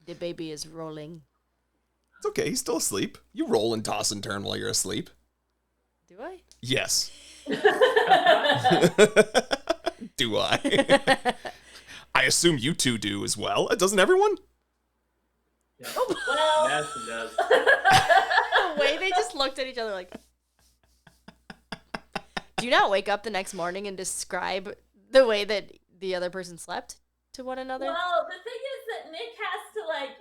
The baby is rolling. It's okay. He's still asleep. You roll and toss and turn while you're asleep. Do I? Yes. Do I? I assume you two do as well. Doesn't everyone? Yeah. Well, Madison does. The way they just looked at each other like... Do you not wake up the next morning and describe the way that the other person slept to one another? well, the thing is that Nick has to, like,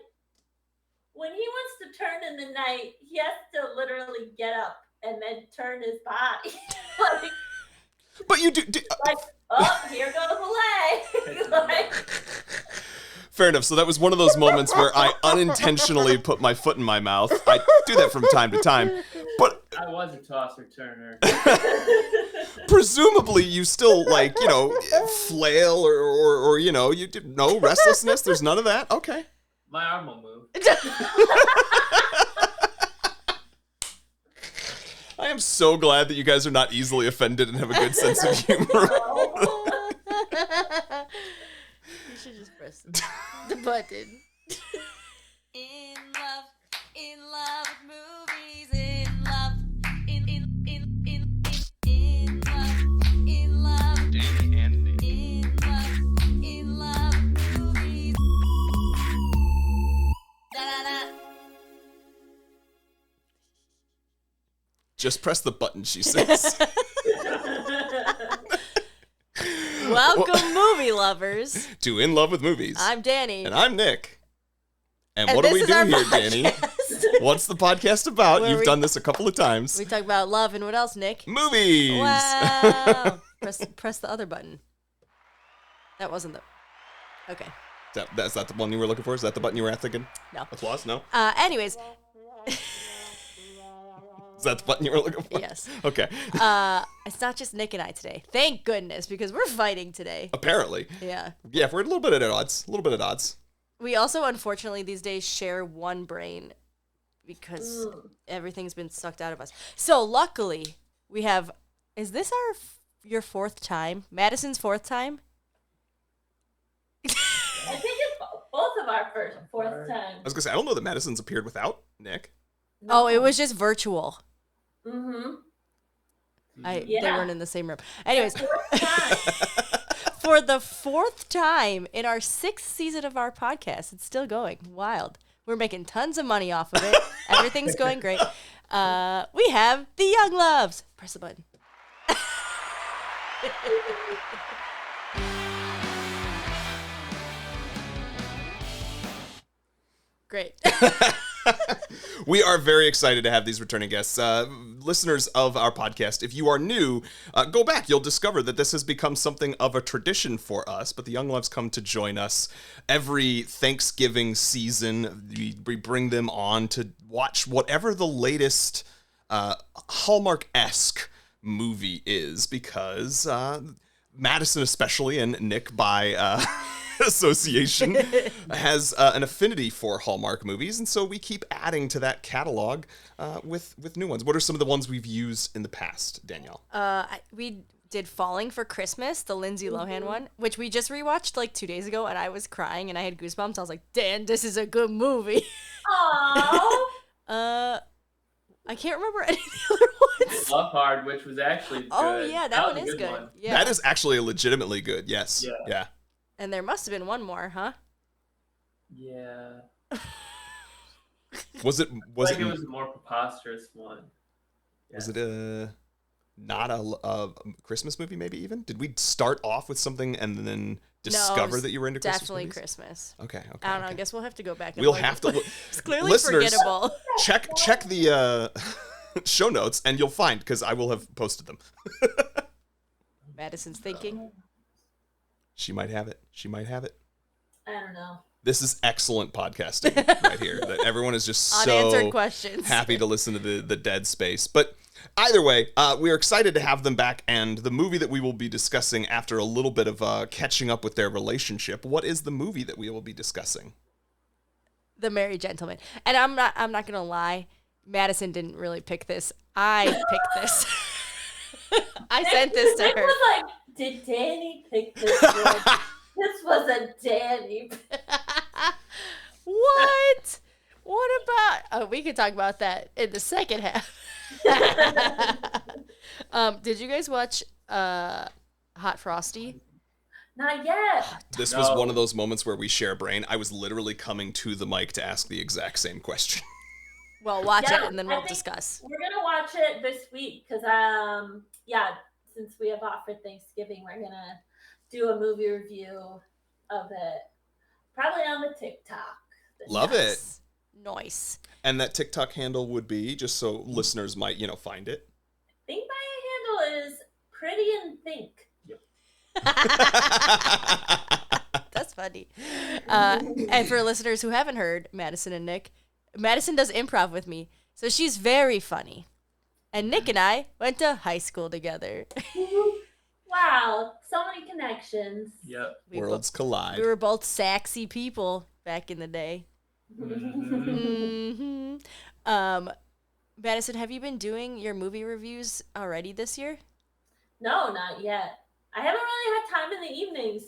when he wants to turn in the night, he has to literally get up and then turn his body. like, But you do. like, oh, here goes the leg. like, Fair enough. So that was one of those moments where I unintentionally put my foot in my mouth. I do that from time to time. But I was a tosser turner. presumably you still, like, you know, flail or you know, you did no restlessness. There's none of that. Okay. My arm will move. I am so glad that you guys are not easily offended and have a good sense of humor. You should just press the button. In love with movies, in love, in love, Dani and Nic. in love with movies. Da-da-da. Just press the button, she says. Welcome, movie lovers. To In Love with Movies. I'm Dani. And I'm Nick. And And what do we this do is our here, Dani? podcast. What's the podcast about? Where You've we- done this a couple of times. We talk about love and what else, Nick? Movies! Wow. press the other button. That wasn't the... Okay. That's not the one you were looking for? Is that the button you were thinking? No. Applause? No? Anyways. Is that the button you were looking for? Yes. Okay. It's not just Nick and I today. Thank goodness, because we're fighting today. Apparently. Yeah. Yeah, we're a little bit at odds. A little bit at odds. We also, unfortunately, these days share one brain because everything's been sucked out of us. So, luckily, we have... Is this your fourth time? Madison's fourth time? I think it's both of our fourth time. I was going to say, I don't know that Madison's appeared without Nick. Oh, it was just virtual. Mm-hmm. They Yeah. weren't in the same room. Anyways, Fourth time. for the fourth time in our sixth season of our podcast, it's still going. Wild. We're making tons of money off of it. Everything's going great. We have the Youngloves. Press the button. Great. We are very excited to have these returning guests. Listeners of our podcast, if you are new, go back. You'll discover that this has become something of a tradition for us, but the Youngloves come to join us every Thanksgiving season. We bring them on to watch whatever the latest Hallmark-esque movie is, because Madison especially, and Nick by... association has an affinity for Hallmark movies, and so we keep adding to that catalog with new ones. What are some of the ones we've used in the past, Danielle? We did Falling for Christmas, the Lindsay Lohan one, which we just rewatched like 2 days ago, and I was crying and I had goosebumps. I was like, Dan, this is a good movie. Aww. I can't remember any of the other ones. Love Hard, which was actually good. Oh, yeah, that was one a is good. one. Yeah. That is actually legitimately good, yes. Yeah. And there must have been one more, huh? Yeah. Was it I think it was a more preposterous one. was it not a Christmas movie, maybe even? Did we start off with something and then discover that you were into Christmas Definitely movies? Christmas. Okay. I don't know. I okay. guess we'll have to go back and We'll look. have to look. It's clearly Listeners, forgettable. check the show notes and you'll find, because I will have posted them. Madison's thinking. She might have it. She might have it. I don't know. This is excellent podcasting right here. That everyone is just Unanswered so questions. happy to listen to the dead space. But either way, we're excited to have them back. And the movie that we will be discussing after a little bit of catching up with their relationship, what is the movie that we will be discussing? The Merry Gentleman. And I'm not gonna lie, Madison didn't really pick this. I picked this. I sent this to Nick her. was like, did Dani pick this one? This was a Dani. What? We could talk about that in the second half. Did you guys watch Hot Frosty? Not yet. This was one of those moments where we share brain. I was literally coming to the mic to ask the exact same question. Well, watch Yeah, it and then I we'll think discuss. We're gonna watch it this week because since we have off for Thanksgiving, we're gonna do a movie review of it, probably on the TikTok. Love it. Nice. And that TikTok handle would be, just so listeners might, find it. I think my handle is Pretty and Think. That's funny. And for listeners who haven't heard Madison and Nic, Madison does improv with me, so she's very funny. And Nic and I went to high school together. Wow, so many connections. Yep. Worlds collide. We were both saxy people back in the day. Mhm. Madison, have you been doing your movie reviews already this year? No, not yet. I haven't really had time in the evenings,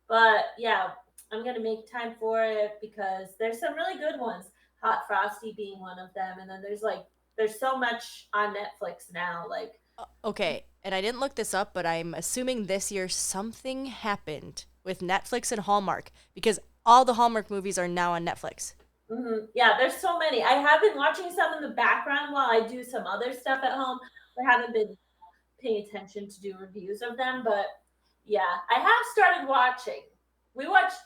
but yeah, I'm gonna make time for it because there's some really good ones. Hot Frosty being one of them, and then there's so much on Netflix now. Like, Okay, and I didn't look this up, but I'm assuming this year something happened with Netflix and Hallmark because all the Hallmark movies are now on Netflix. yeah, there's so many. I have been watching some in the background while I do some other stuff at home. I haven't been paying attention to do reviews of them, but yeah, I have started watching. We watched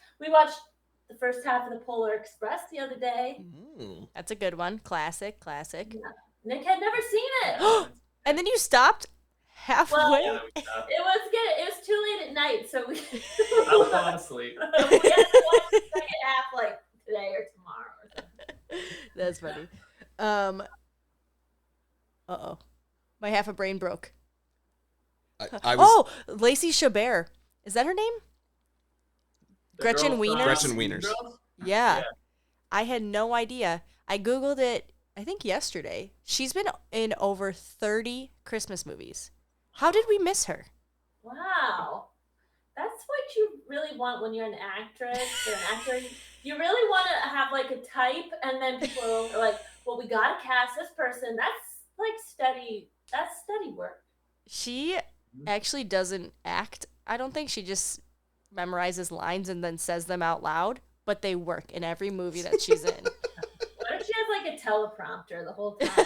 the first half of the Polar Express the other day. That's a good one. Classic. Nick had never seen it. And then you stopped halfway. Well, it was too late at night, so we I was falling asleep. we had to watch the second half like today or tomorrow or something. That's funny. Uh-oh. My half a brain broke. I was Lacey Chabert. Is that her name? The Gretchen girl from Wieners? Gretchen Wieners. Girls? Yeah. Yeah. I had no idea. I Googled it, I think yesterday. She's been in over 30 Christmas movies. How did we miss her? Wow. That's what you really want when you're an actress or an actor. You really want to have like a type, and then people are like, well, we got to cast this person. That's like steady work. She actually doesn't act. I don't think she just memorizes lines and then says them out loud, but they work in every movie that she's in. What if she has like a teleprompter the whole time?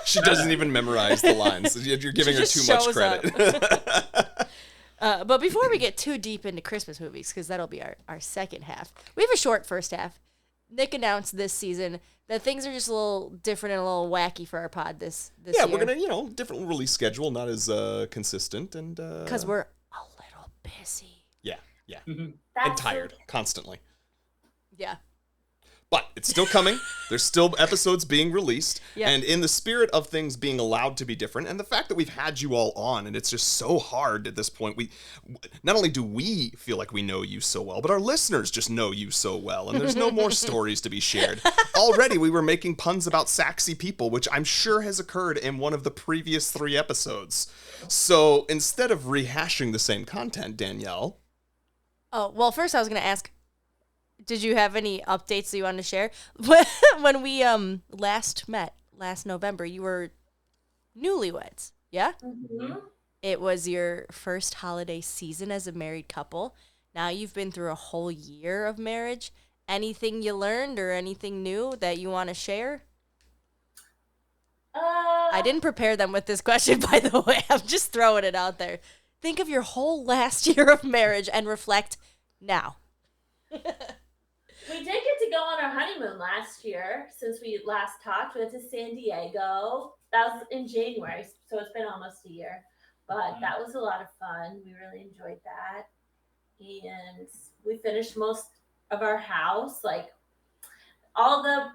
She doesn't even memorize the lines. You're giving her just too much shows credit. But before we get too deep into Christmas movies, because that'll be our second half, we have a short first half. Nick announced this season that things are just a little different and a little wacky for our pod this Yeah, year. we're gonna, different release schedule, not as consistent, and Because we're a little busy. yeah, and That's tired constantly. Yeah. But it's still coming. There's still episodes being released. Yeah. And in the spirit of things being allowed to be different, and the fact that we've had you all on, and it's just so hard at this point, not only do we feel like we know you so well, but our listeners just know you so well, and there's no more stories to be shared. Already we were making puns about saxy people, which I'm sure has occurred in one of the previous 3 episodes. So instead of rehashing the same content, Danielle... Oh, well, first I was going to ask, did you have any updates that you wanted to share? When we last met, last November, you were newlyweds, yeah? Mhm. It was your first holiday season as a married couple. Now you've been through a whole year of marriage. Anything you learned or anything new that you want to share? I didn't prepare them with this question, by the way. I'm just throwing it out there. Think of your whole last year of marriage and reflect now. We did get to go on our honeymoon last year since we last talked. We went to San Diego. That was in January, so it's been almost a year. But that was a lot of fun. We really enjoyed that. And we finished most of our house. Like, all the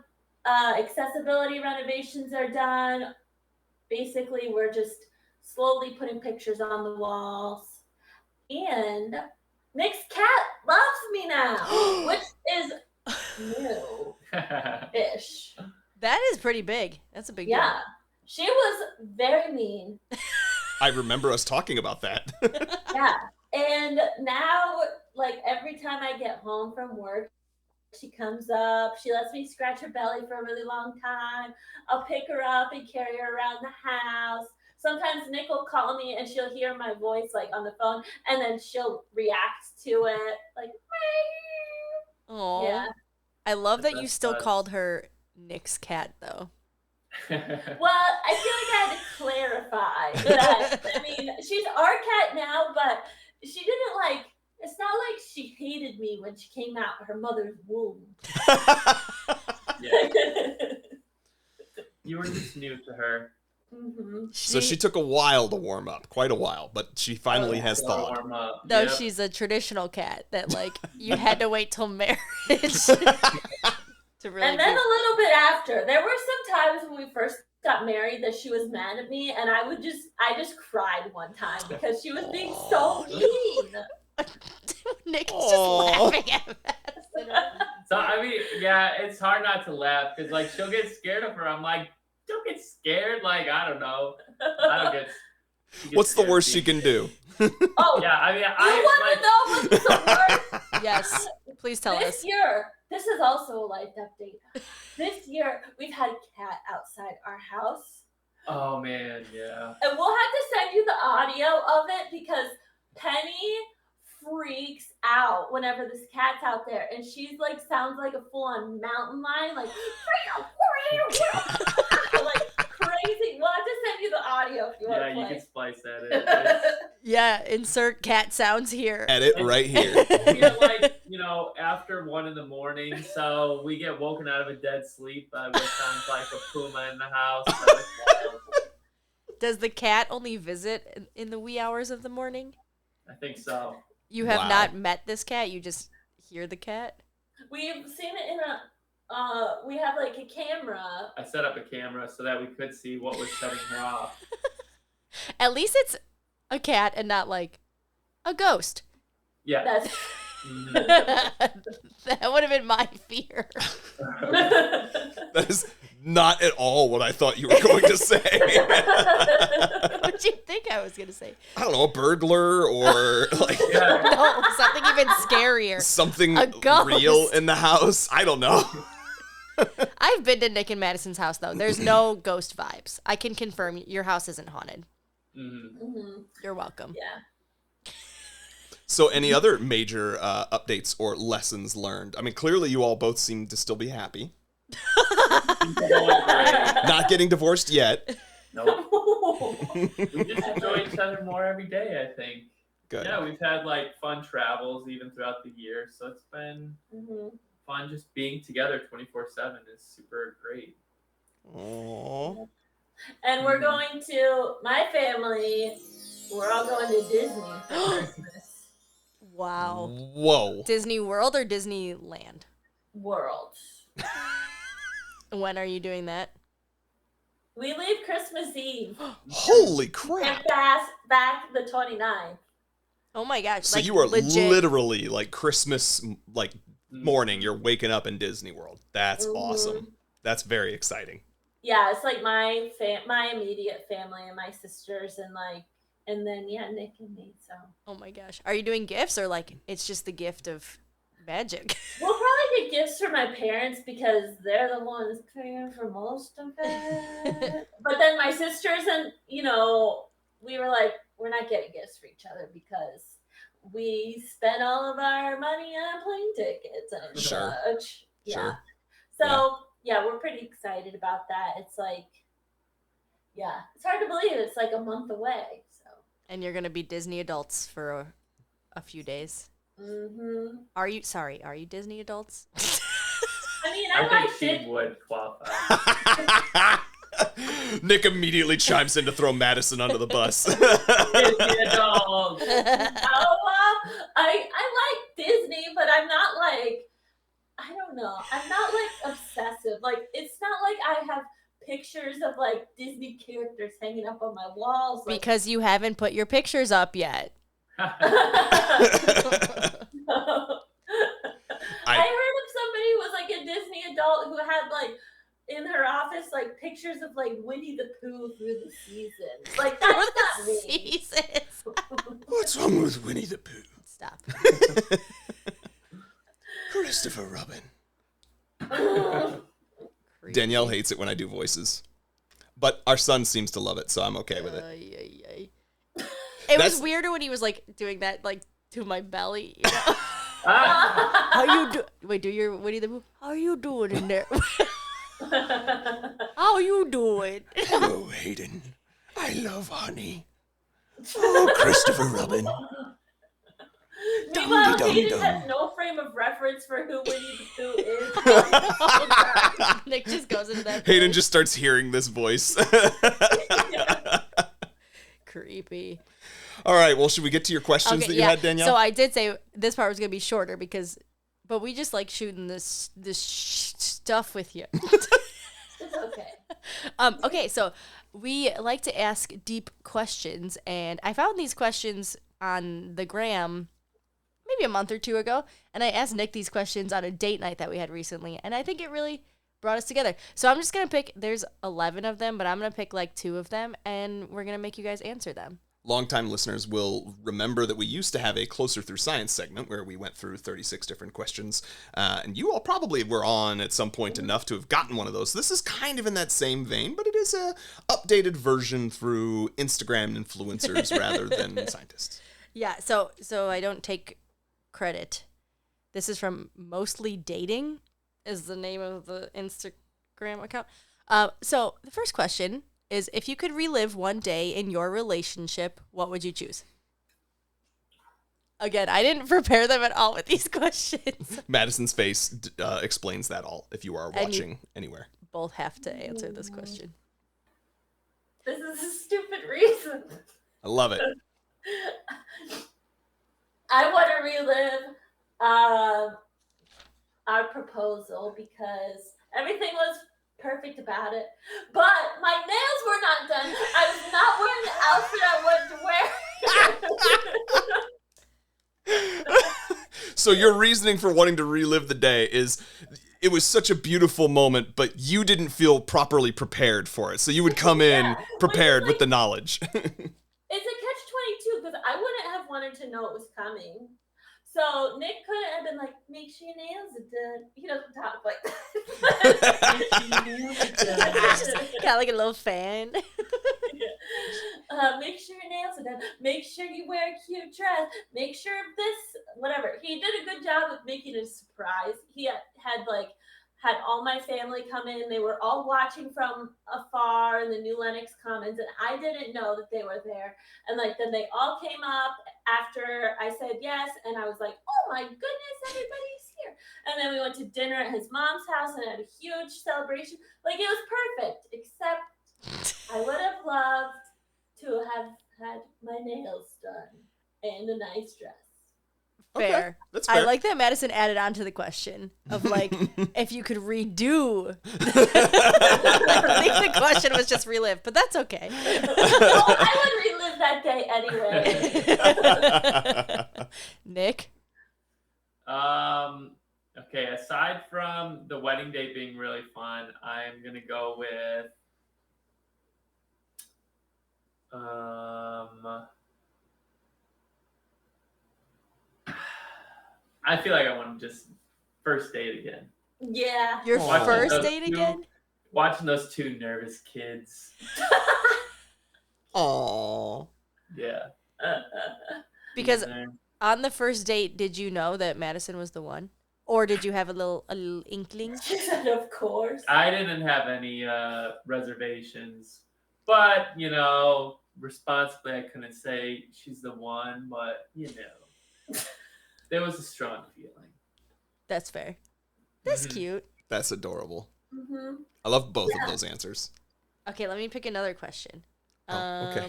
accessibility renovations are done. Basically, we're just slowly putting pictures on the walls. And Nick's cat loves me now, which is new-ish. That is pretty big. That's a big deal. Yeah. She was very mean. I remember us talking about that. Yeah. And now, like, every time I get home from work, She comes up. She lets me scratch her belly for a really long time. I'll pick her up and carry her around the house. Sometimes Nick will call me and she'll hear my voice like on the phone, and then she'll react to it like, Oh, yeah. I love that you That's still nice. called her Nick's cat, though. Well, I feel like I had to clarify that. I mean, she's our cat now, but she didn't like. It's not like she hated me when she came out of her mother's womb. Yeah. You were just new to her. hmm So she took a while to warm up, quite a while, but she finally has So thawed. warm up. No, Yep. she's a traditional cat that, like, you had to wait till marriage to really And then be- a little bit after, there were some times when we first got married that she was mad at me, and I just cried one time because she was being so mean. Nick is Aw. just laughing at that. So I mean, yeah, it's hard not to laugh because like she'll get scared of her. I'm like, don't get scared. Like I don't know. I don't get. she gets What's the scared worst of she me. can do? Oh, Yeah, I mean, you I want to know what's the worst? Yes, please tell This us. year, this is also a life update. This year, we've had a cat outside our house. oh man, yeah. And we'll have to send you the audio of it because Penny freaks out whenever this cat's out there. And she's like, sounds like a full on mountain lion, like, like crazy. We'll have to send you the audio if you want Yeah, to you play. can splice that in. It's- Yeah, insert cat sounds here. Edit right here. we get like, after 1 a.m, so we get woken out of a dead sleep, which sounds like a puma in the house. So it's wild. Does the cat only visit in the wee hours of the morning? I think so. You have Wow. not met this cat, you just hear the cat? We've seen it in we have like a camera. I set up a camera so that we could see what was setting her off. At least it's a cat and not like a ghost. Yeah. That's Mhm. That would have been my fear. That is not at all what I thought you were going to say. What do you think I was going to say? I don't know, a burglar or like Yeah. No, something even scarier. something A ghost. real in the house. I don't know. I've been to Nick and Madison's house, though. There's no ghost vibes. I can confirm your house isn't haunted. Mhm. Mhm. You're welcome. Yeah. So, any other major updates or lessons learned? I mean, clearly you all both seem to still be happy. Going great. Not getting divorced yet. Nope. We just enjoy each other more every day, I think. Good. Yeah, we've had like fun travels even throughout the year, so it's been Mhm. fun just being together 24/7 is super great. Aww. And we're going to my family. We're all going to Disney for Christmas. Wow. Whoa. Disney World or Disneyland? World. When are you doing that? We leave Christmas Eve Holy and crap. back the 29th. Oh my gosh. So like, you are legit. literally like Christmas like Mhm. morning, you're waking up in Disney World. That's Mhm. awesome. That's very exciting. Yeah, it's like my immediate family and my sisters and then Nick and me. So Oh my gosh. Are you doing gifts or like it's just the gift of magic? we'll probably get gifts for my parents because they're the ones paying for most of it. But then my sisters and we were like, we're not getting gifts for each other because we spent all of our money on plane tickets and Sure. such. Yeah. Sure. So yeah, we're pretty excited about that. It's like, yeah, it's hard to believe it's like a month away. So. And you're going to be Disney adults for a few days. Mm-hmm. Are you Disney adults? I mean, I I think liked she it. would qualify. Nick immediately chimes in to throw Madison under the bus. Disney adults. I like Disney, but I'm not like, I don't know. I'm not like obsessive. Like, it's not like I have pictures of like Disney characters hanging up on my walls. Like, Because you haven't put your pictures up yet. I heard of somebody who was like a Disney adult who had like in her office like pictures of like Winnie the Pooh through the seasons. Like that's not me. Seasons. What's wrong with Winnie the Pooh? Stop. Christopher Robin. Danielle hates it when I do voices. But our son seems to love it, so I'm okay with it. It That's- was weirder when he was like doing that like to my belly. You know? Ah, How you do? Wait, do your Winnie the Pooh? How you doing in there? How you doing? Oh, Hayden. I love honey. Oh, Christopher Robin. Meanwhile, Dum-de-dum-dum. Hayden has no frame of reference for who Winnie the Pooh is. Nick just goes into that. Hayden voice. just starts hearing this voice. Creepy. All right, well, should we get to your questions that you had, Danielle? So I did say this part was gonna be shorter but we just like shooting this stuff with you. It's okay. Okay, so we like to ask deep questions, and I found these questions on the gram maybe a month or two ago, and I asked Nick these questions on a date night that we had recently, and I think it really brought us together. So I'm just gonna pick. There's 11 of them, but I'm gonna pick like 2 of them, and we're gonna make you guys answer them. Longtime listeners will remember that we used to have a Closer Through Science segment where we went through 36 different questions, and you all probably were on at some point enough to have gotten one of those. This is kind of in that same vein, but it is a updated version through Instagram influencers rather than scientists. Yeah. So I don't take credit. This is from Mostly Dating, is the name of the Instagram account. So the first question is, if you could relive one day in your relationship, what would you choose? Again, I didn't prepare them at all with these questions. Madison's face explains that all if you are And you- watching anywhere. Both have to answer this question. This is a stupid reason. I love it. I want to relive our proposal because everything was perfect about it, but my nails were not done. I was not wearing the outfit I wanted to wear. So your reasoning for wanting to relive the day is it was such a beautiful moment, but you didn't feel properly prepared for it. So you would come in Yeah, prepared which is with the knowledge. It's a catch-22 because I wouldn't have wanted to know it was coming. So Nick couldn't have been like, make sure your nails are done. He doesn't talk like that. Got like a little fan. Make sure your nails are done. Make sure you wear a cute dress. Make sure this, whatever. He did a good job of making it a surprise. He had all my family come in. They were all watching from afar in the New Lenox Commons, and I didn't know that they were there. And then they all came up after I said yes, and I was like, oh my goodness, everybody's here. And then we went to dinner at his mom's house and had a huge celebration. Like, it was perfect, except I would have loved to have had my nails done and a nice dress. Fair. Okay, that's fair. I like that Madison added on to the question of like, if you could redo. I think the question was just relive, but that's okay. Well, I would relive that day anyway. Nick? Okay, aside from the wedding day being really fun, I'm gonna go with I feel like I want to just first date again. Yeah. Your Aw. first Those date two- again? Watching those 2 nervous kids. Aww. Yeah. Because And on the first date, did you know that Madison was the one? Or did you have a little inkling? She said, of course. I didn't have any reservations, but responsibly, I couldn't say she's the one, but there was a strong feeling. That's fair. That's Mhm. cute. That's adorable. Mm-hmm. I love both of those answers. Okay, let me pick another question. Oh, okay.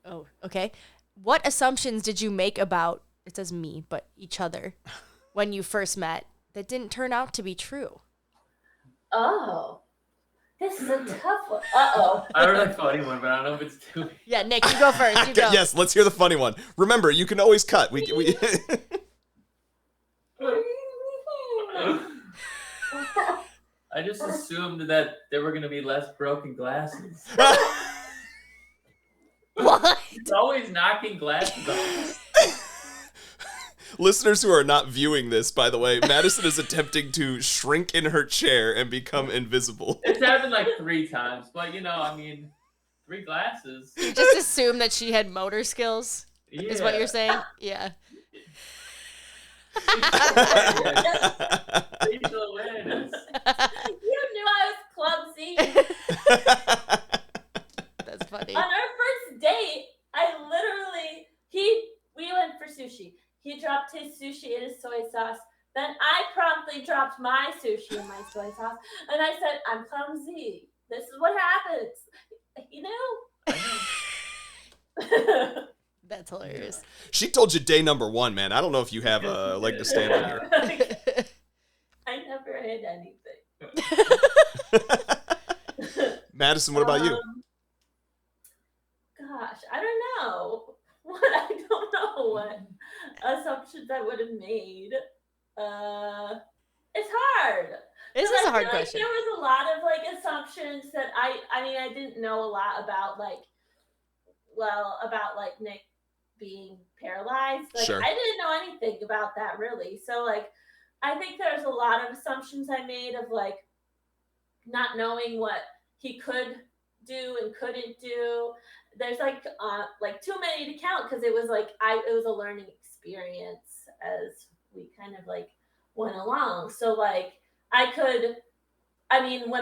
Oh, okay. What assumptions did you make about, it says me, but each other, when you first met that didn't turn out to be true? Oh. This is a tough one. Uh-oh. I don't really funny one, but I don't know if it's too. Yeah, Nick, you go first. You Okay, go. yes, let's hear the funny one. Remember, you can always cut. We I just assumed that there were going to be less broken glasses. What? It's always knocking glasses off. Listeners who are not viewing this, by the way, Madison is attempting to shrink in her chair and become invisible. It's happened like 3 times, but I mean, 3 glasses. You just assume that she had motor skills, Yeah. is what you're saying? Yeah. Facial awareness. You knew I was clumsy. That's funny. On our first date, we went for sushi. He dropped his sushi in his soy sauce. Then I promptly dropped my sushi in my soy sauce. And I said, I'm clumsy. This is what happens. You know? That's hilarious. She told you day number 1, man. I don't know if you have a leg to stand on here. I never hid anything. Madison, what about you? Gosh, I don't know. I don't know what assumptions I would have made. It's hard. This But is I a hard feel question. Like there was a lot of assumptions that I didn't know a lot about about Nick being paralyzed. Sure. I didn't know anything about that really. So I think there's a lot of assumptions I made of not knowing what he could do and couldn't do. There's too many to count because it was it was a learning experience as we kind of went along. So when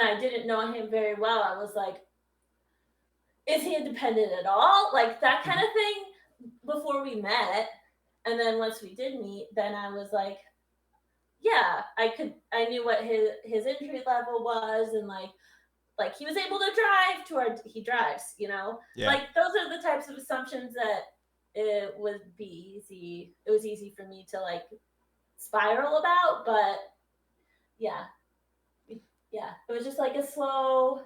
I didn't know him very well, I was like, is he independent at all? That kind of thing before we met. And then once we did meet, then I was like, yeah, I knew what his entry level was, and he was able to drive he drives, Yeah. Those are the types of assumptions that it would be easy. It was easy for me to spiral about, but yeah, it was just a slow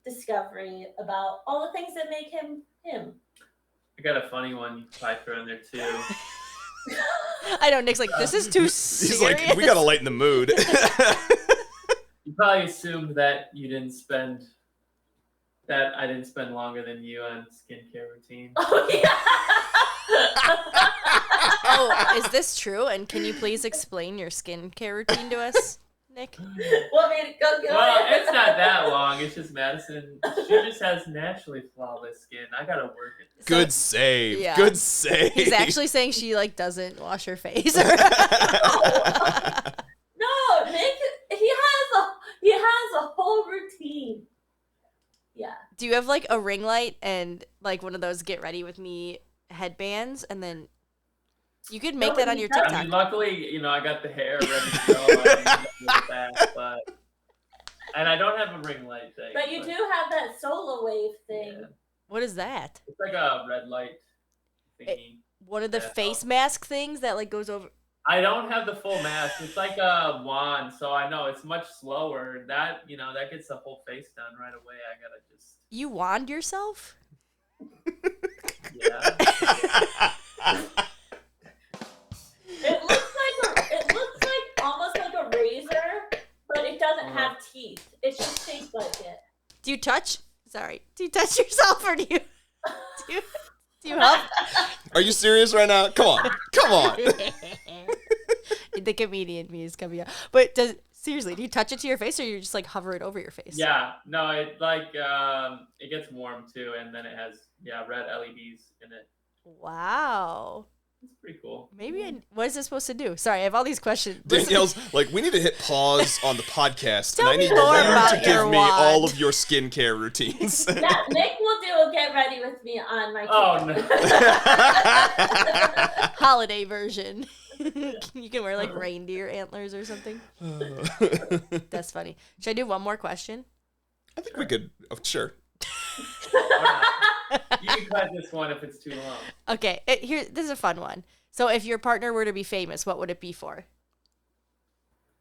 discovery about all the things that make him him. I got a funny one you probably throw in there too. I know, Nick's like, this is too serious. He's like, we gotta lighten the mood. You probably assumed that I didn't spend longer than you on skincare routine. Oh yeah. Oh, is this true? And can you please explain your skincare routine to us, Nick? Want me to go get Well, it? it's not that long. It's just Madison. She just has naturally flawless skin. I gotta work at this. Good save. Yeah. Good save. He's actually saying she doesn't wash her face. No, Nick. He has a whole routine. Yeah. Do you have a ring light and one of those get ready with me headbands, and then you could make that on your TikTok? I mean, luckily, I got the hair ready to go. I didn't have to look back, and I don't have a ring light thing. But you do have that solar wave thing. Yeah. What is that? It's like a red light thingy. One of the face mask things that goes over. I don't have the full mask. It's like a wand, so I know it's much slower. That that gets the whole face done right away. I gotta just. You wand yourself? Yeah. It looks like almost like a razor, but it doesn't have teeth. It's just shaped like it. Do you touch? Sorry. Do you touch yourself, or do you help? Are you serious right now? Come on. Come on. The comedian me is coming out. But seriously, do you touch it to your face, or you just hover it over your face? Yeah. No, it it gets warm too, and then it has red LEDs in it. Wow. It's pretty cool. Maybe what is this supposed to do? Sorry, I have all these questions. Danielle's we need to hit pause on the podcast, Tell and I me need more you about to give your me wand. all of your skincare routines. Yeah, Nick will do a get ready with me on my Oh no. Holiday version. You can wear reindeer antlers or something. That's funny. Should I do one more question? I think we could. Oh, sure. You can cut this one if it's too long. Okay, this is a fun one. So if your partner were to be famous, what would it be for?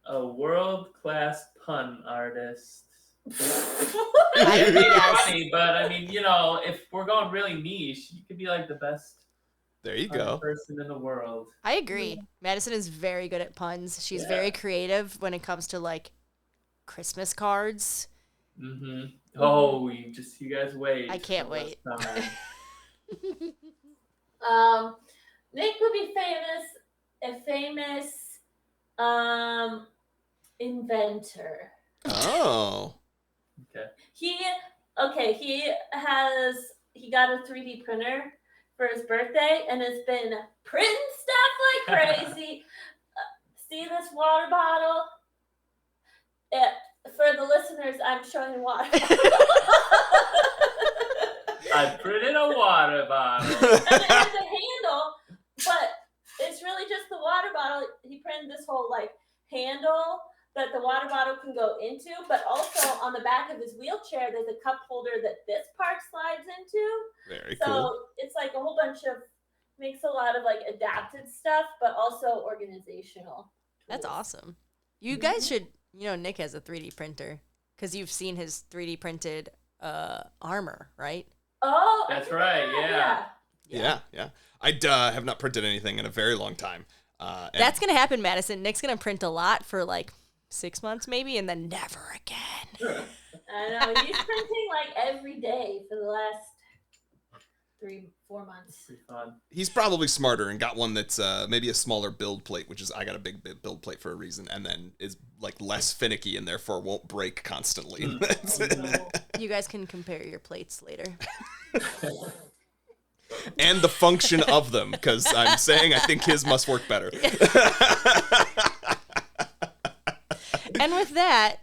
A world-class pun artist. I would guess. Funny, but I mean, if we're going really niche, you could be the best There you go. person in the world. I agree. Madison is very good at puns. She's very creative when it comes to Christmas cards. Mm-hmm. Oh, you guys wait. I can't wait. Nick would be a famous inventor. Oh. Okay. He got a 3D printer for his birthday and has been printing stuff like crazy. See this water bottle? For the listeners, I'm showing water. I printed a water bottle. And it has a handle, but it's really just the water bottle. He printed this whole like handle that the water bottle can go into, but also on the back of his wheelchair, there's a cup holder that this part slides into. Very So cool. it's like a whole bunch of, makes a lot of like adapted stuff, but also organizational. That's tools. awesome. You guys should, Nick has a 3D printer because you've seen his 3D printed armor, right? Oh, That's I did right, that, yeah. Yeah. I have not printed anything in a very long time. And That's going to happen, Madison. Nick's going to print a lot for like 6 months maybe and then never again. I know. He's printing like every day for the last 3-4 months. Pretty fun. he's probably smarter and got one that's maybe a smaller build plate, which is I got a big build plate for a reason, and then is like less finicky and therefore won't break constantly. That's it. No. You guys can compare your plates later. And the function of them, because I'm saying I think his must work better. And with that,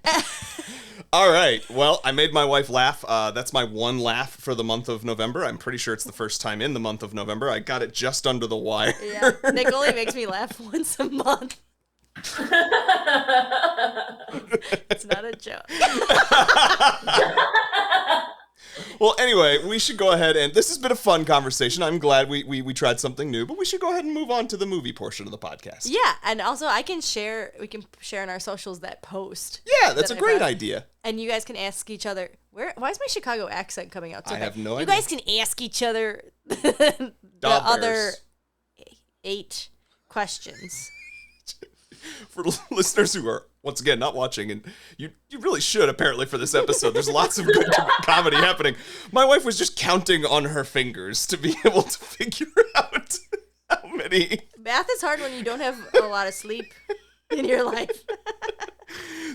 All right. Well, I made my wife laugh. That's my one laugh for the month of November. I'm pretty sure it's the first time in the month of November. I got it just under the wire. yeah, Nick only makes me laugh once a month. It's not a joke. Well, anyway, we should go ahead and this has been a fun conversation. I'm glad we tried something new, but we should go ahead and move on to the movie portion of the podcast. Yeah, and also we can share in our socials that post. Yeah, that's a that I great brought. idea. And you guys can ask each other, why is my Chicago accent coming out so I bad? have no You idea. guys can ask each other the other 8 questions. For listeners who are once again not watching, and you really should apparently for this episode. There's lots of good comedy happening. My wife was just counting on her fingers to be able to figure out how many. Math is hard when you don't have a lot of sleep in your life.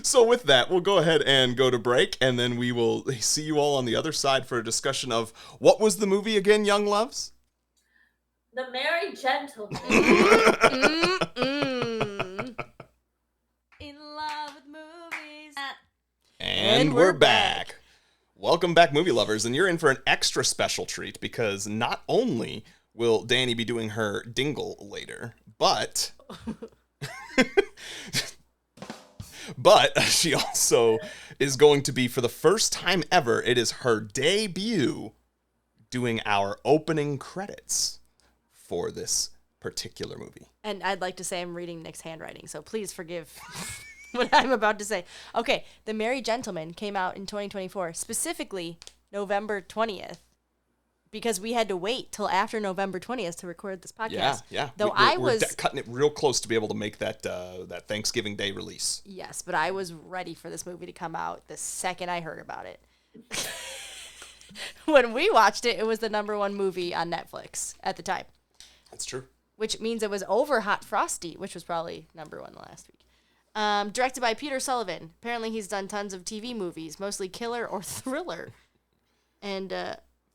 So with that, we'll go ahead and go to break, and then we will see you all on the other side for a discussion of what was the movie again, Youngloves? The Merry Gentleman. In love with movies. And we're back. Welcome back, movie lovers, and you're in for an extra special treat because not only will Dani be doing her dingle later, but she also is going to be, for the first time ever, it is her debut doing our opening credits for this particular movie. And I'd like to say I'm reading Nick's handwriting, so please forgive what I'm about to say. Okay, The Merry Gentleman came out in 2024, specifically November 20th, because we had to wait till after November 20th to record this podcast. Yeah. Though We're cutting it real close to be able to make that Thanksgiving Day release. Yes, but I was ready for this movie to come out the second I heard about it. When we watched it, it was the #1 movie on Netflix at the time, That's true. which means it was over Hot Frosty, which was probably #1 last week. Directed by Peter Sullivan. Apparently he's done tons of TV movies, mostly killer or thriller. And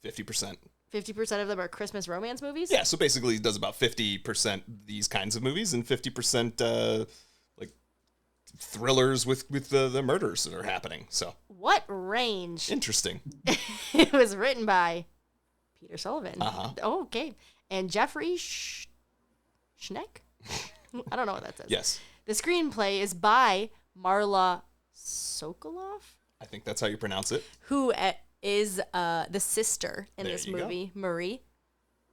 50%. 50% of them are Christmas romance movies? Yeah, so basically he does about 50% these kinds of movies and 50% like thrillers with the murders that are happening. So What range? interesting. It was written by Peter Sullivan. Uh-huh. Oh, okay. And Jeffrey Schneck? I don't know what that says. Yes. The screenplay is by Marla Sokolov, I think that's how you pronounce it. who is the sister in There this you go. movie, Marie.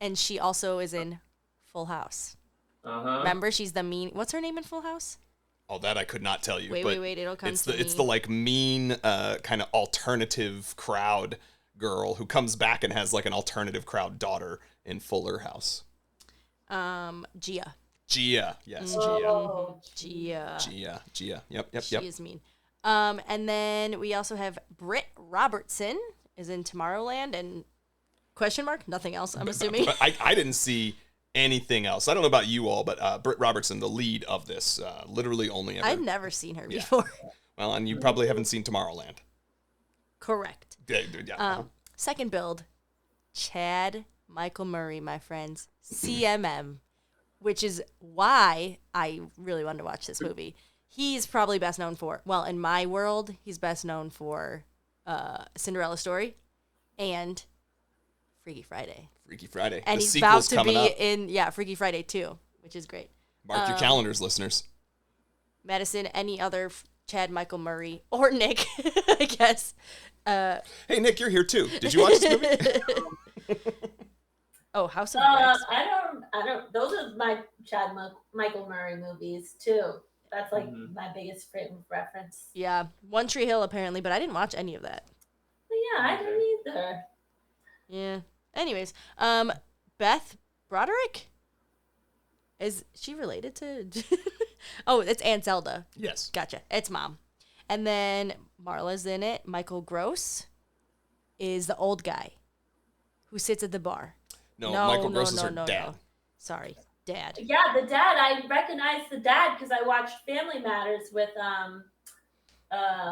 And she also is in Full House. Uh-huh. Remember, she's the mean... What's her name in Full House? Oh, that I could not tell you. Wait, but it'll come it's to the me. it's the like mean kind of alternative crowd girl who comes back and has like an alternative crowd daughter in Fuller House. Gia. Gia. Yes, Oh. Gia. Gia. Yep. She is mean. And then we also have Britt Robertson is in Tomorrowland and question mark, nothing else, I'm assuming. But I didn't see anything else. I don't know about you all, but Britt Robertson, the lead of this, literally only ever. I've never seen her Yeah. before. Well, and you probably haven't seen Tomorrowland. Correct. Yeah. Second build, Chad Michael Murray, my friends, CMM, which is why I really wanted to watch this movie. He's probably best known for, well, in my world, he's best known for Cinderella Story and Freaky Friday. Freaky Friday. And The he's about sequel's to coming be up. in, Freaky Friday 2, which is great. Mark your calendars, listeners. Madison, any other Chad Michael Murray or Nick, I guess. Hey, Nick, you're here too. Did you watch this movie? Oh, House of Wax. I don't. Those are my Michael Murray movies too. That's like my biggest frame of reference. Yeah, One Tree Hill apparently, but I didn't watch any of that. But yeah, I didn't either. Yeah. Anyways, Beth Broderick? Is she related to? Oh, it's Aunt Zelda. Yes. Gotcha. It's mom. And then Marla's in it. Michael Gross is the old guy who sits at the bar. No, Michael Gross is her dad. No. Sorry, dad. Yeah, the dad. I recognize the dad because I watched Family Matters with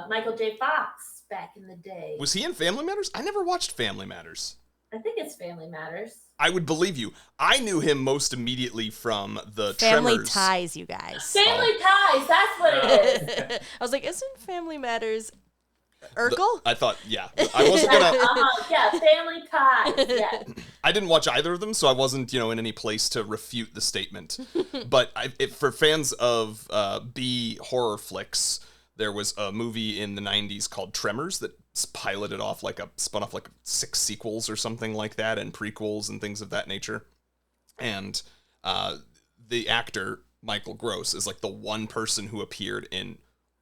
Michael J. Fox back in the day. Was he in Family Matters? I never watched Family Matters. I think it's Family Matters. I would believe you. I knew him most immediately from the Family Tremors. Ties, you guys. Family Ties. That's what it is. I was like, isn't Family Matters Urkel? I thought, yeah. I wasn't gonna. Yeah, Family Ties. Yeah. I didn't watch either of them, so I wasn't, in any place to refute the statement. But for fans of B horror flicks, there was a movie in the 90s called Tremors that spun off like 6 sequels or something like that, and prequels and things of that nature. And the actor, Michael Gross, is like the one person who appeared in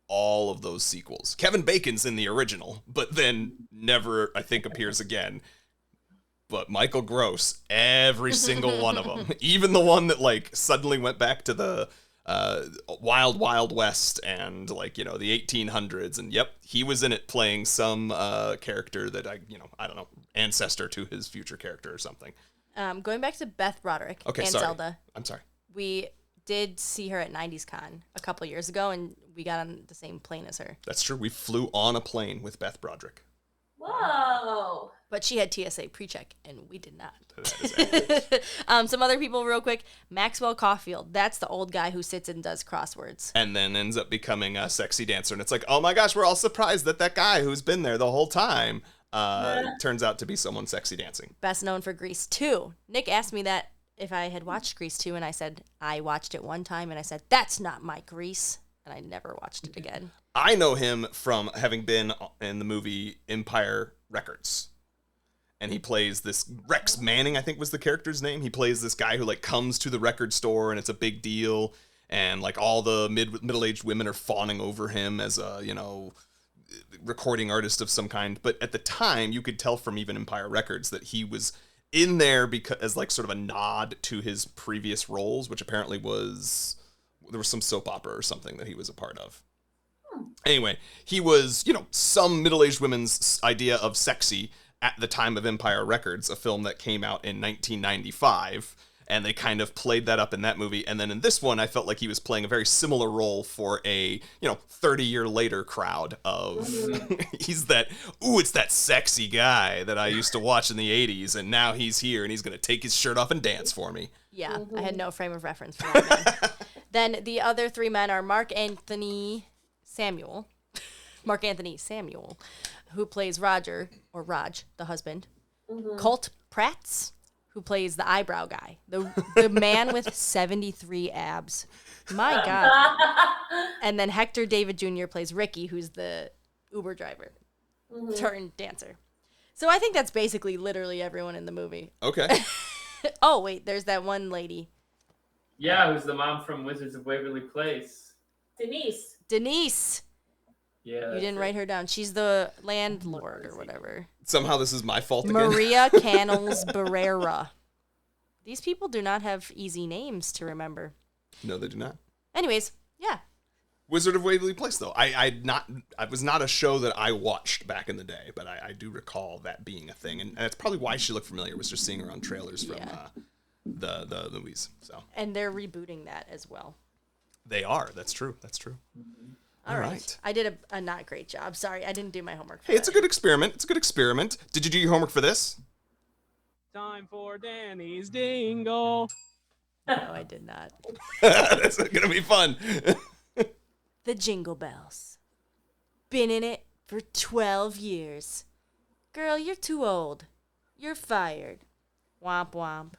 all of those sequels. Kevin Bacon's in the original, but then never, I think, appears again. But Michael Gross, every single one of them, even the one that suddenly went back to the Wild Wild West and the 1800s, and yep, he was in it playing some character that I don't know, ancestor to his future character or something. Going back to Beth Broderick and sorry. Zelda. I'm sorry. We did see her at 90s Con a couple years ago, and we got on the same plane as her. That's true. We flew on a plane with Beth Broderick. Whoa. But she had TSA pre-check, and we did not. That is accurate. Some other people real quick. Maxwell Caulfield. That's the old guy who sits and does crosswords. And then ends up becoming a sexy dancer. And it's like, oh my gosh, we're all surprised that guy who's been there the whole time turns out to be someone sexy dancing. Best known for Grease 2. Nick asked me that if I had watched Grease 2, and I said, I watched it one time, and I said, that's not my Grease. And I never watched it again. I know him from having been in the movie Empire Records. And he plays this Rex Manning, I think was the character's name. He plays this guy who comes to the record store and it's a big deal. And all the middle-aged women are fawning over him as a, recording artist of some kind. But at the time, you could tell from even Empire Records that he was in there because as sort of a nod to his previous roles, which apparently there was some soap opera or something that he was a part of. Anyway, he was, some middle-aged women's idea of sexy at the time of Empire Records, a film that came out in 1995, and they kind of played that up in that movie. And then in this one, I felt like he was playing a very similar role for a, 30-year later crowd of, he's it's that sexy guy that I used to watch in the 80s, and now he's here, and he's going to take his shirt off and dance for me. Yeah, I had no frame of reference for that man. Then the other three men are Mark Anthony Samuel, who plays Roger, or Raj, the husband. Colt Prats, who plays the eyebrow guy. The man with 73 abs. My God. And then Hector David Jr. plays Ricky, who's the Uber driver turned dancer. So I think that's basically literally everyone in the movie. Okay. Oh, wait, there's that one lady. Yeah, who's the mom from Wizards of Waverly Place. Denise. Yeah. You didn't write her down. She's the landlord or whatever. Somehow this is my fault again. Maria Canals Barrera. These people do not have easy names to remember. No, they do not. Anyways, yeah. Wizard of Waverly Place, though. I was not a show that I watched back in the day, but I do recall that being a thing. And that's probably why she looked familiar, was just seeing her on trailers from the movies. So And they're rebooting that as well. they are. That's true. All right. I did a not great job. Sorry, I didn't do my homework. Hey, it's a good experiment. Did you do your homework for this? Time for Danny's Dingle. No, I did not. That's gonna be fun. The Jingle Bells. Been in it for 12 years. Girl, you're too old. You're fired. Womp womp.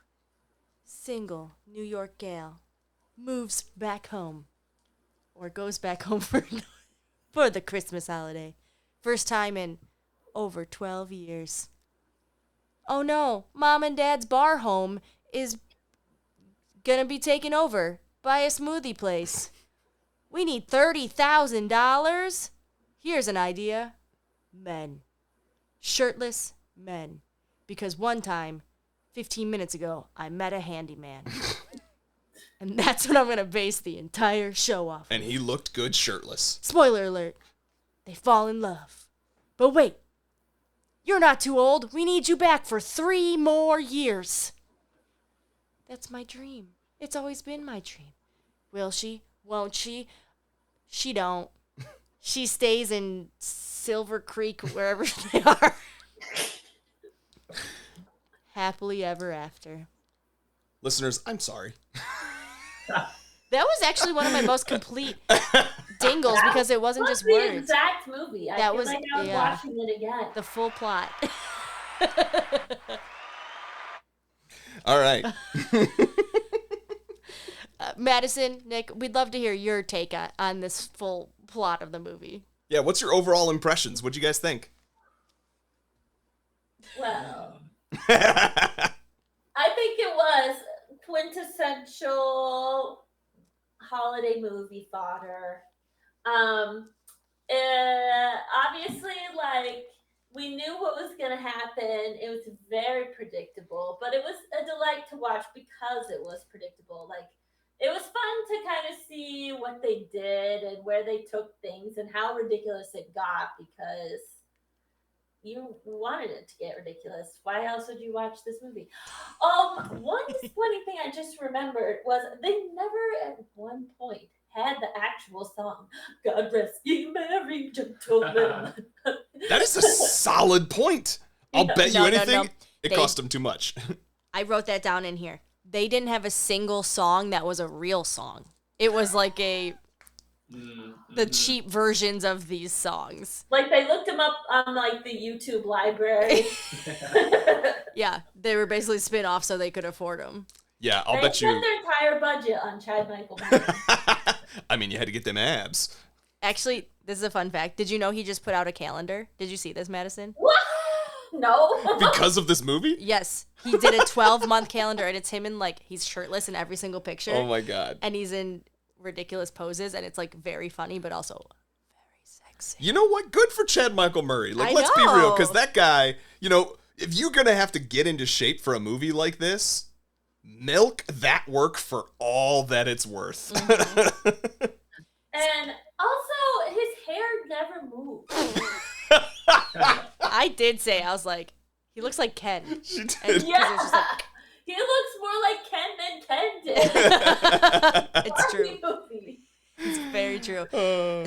Single New York gal moves back home. Or goes back home for the Christmas holiday. First time in over 12 years. Oh no, Mom and Dad's bar home is gonna be taken over by a smoothie place. We need $30,000. Here's an idea. Men. Shirtless men. Because one time, 15 minutes ago, I met a handyman. And that's what I'm going to base the entire show off. And he looked good shirtless. Spoiler alert. They fall in love. But wait. You're not too old. We need you back for 3 more years. That's my dream. It's always been my dream. Will she? Won't she? She don't. She stays in Silver Creek, wherever they are. Happily ever after. Listeners, I'm sorry. That was actually one of my most complete dingles because it wasn't just the words. exact movie. I feel like I was watching it again. The full plot. All right. Madison, Nick, we'd love to hear your take on this full plot of the movie. Yeah, what's your overall impressions? What'd you guys think? Well, I think it was quintessential holiday movie fodder. Obviously, like, we knew what was going to happen. It was very predictable, but it was a delight to watch because it was predictable. Like, it was fun to kind of see what they did and where they took things and how ridiculous it got because you wanted it to get ridiculous. Why else would you watch this movie? One disappointing thing I just remembered was they never at one point had the actual song, God rest ye merry gentlemen. That is a solid point. I'll bet you anything. No. It cost them too much. I wrote that down in here. They didn't have a single song that was a real song. It was like the cheap versions of these songs. Like they looked them up on like the YouTube library. Yeah, they were basically spin-offs so they could afford them. Yeah, I'll They bet you. spent their entire budget on Chad Michael Murray. I mean, you had to get them abs. Actually, this is a fun fact. Did you know he just put out a calendar? Did you see this, Madison? What? No. Because of this movie? Yes. He did a 12-month calendar, and it's him in, like, he's shirtless in every single picture. Oh, my God. And he's in ridiculous poses, and it's, like, very funny, but also very sexy. You know what? Good for Chad Michael Murray. Like, I let's be real, know. because that guy, you know, if you're going to have to get into shape for a movie like this, milk that work for all that it's worth. Mm-hmm. And also, his hair never moved. I did say, I was like, he looks like Ken. She And- did. 'cause Yeah. it was just like, He looks more like Ken than Ken did. it's true. Movie. It's very true.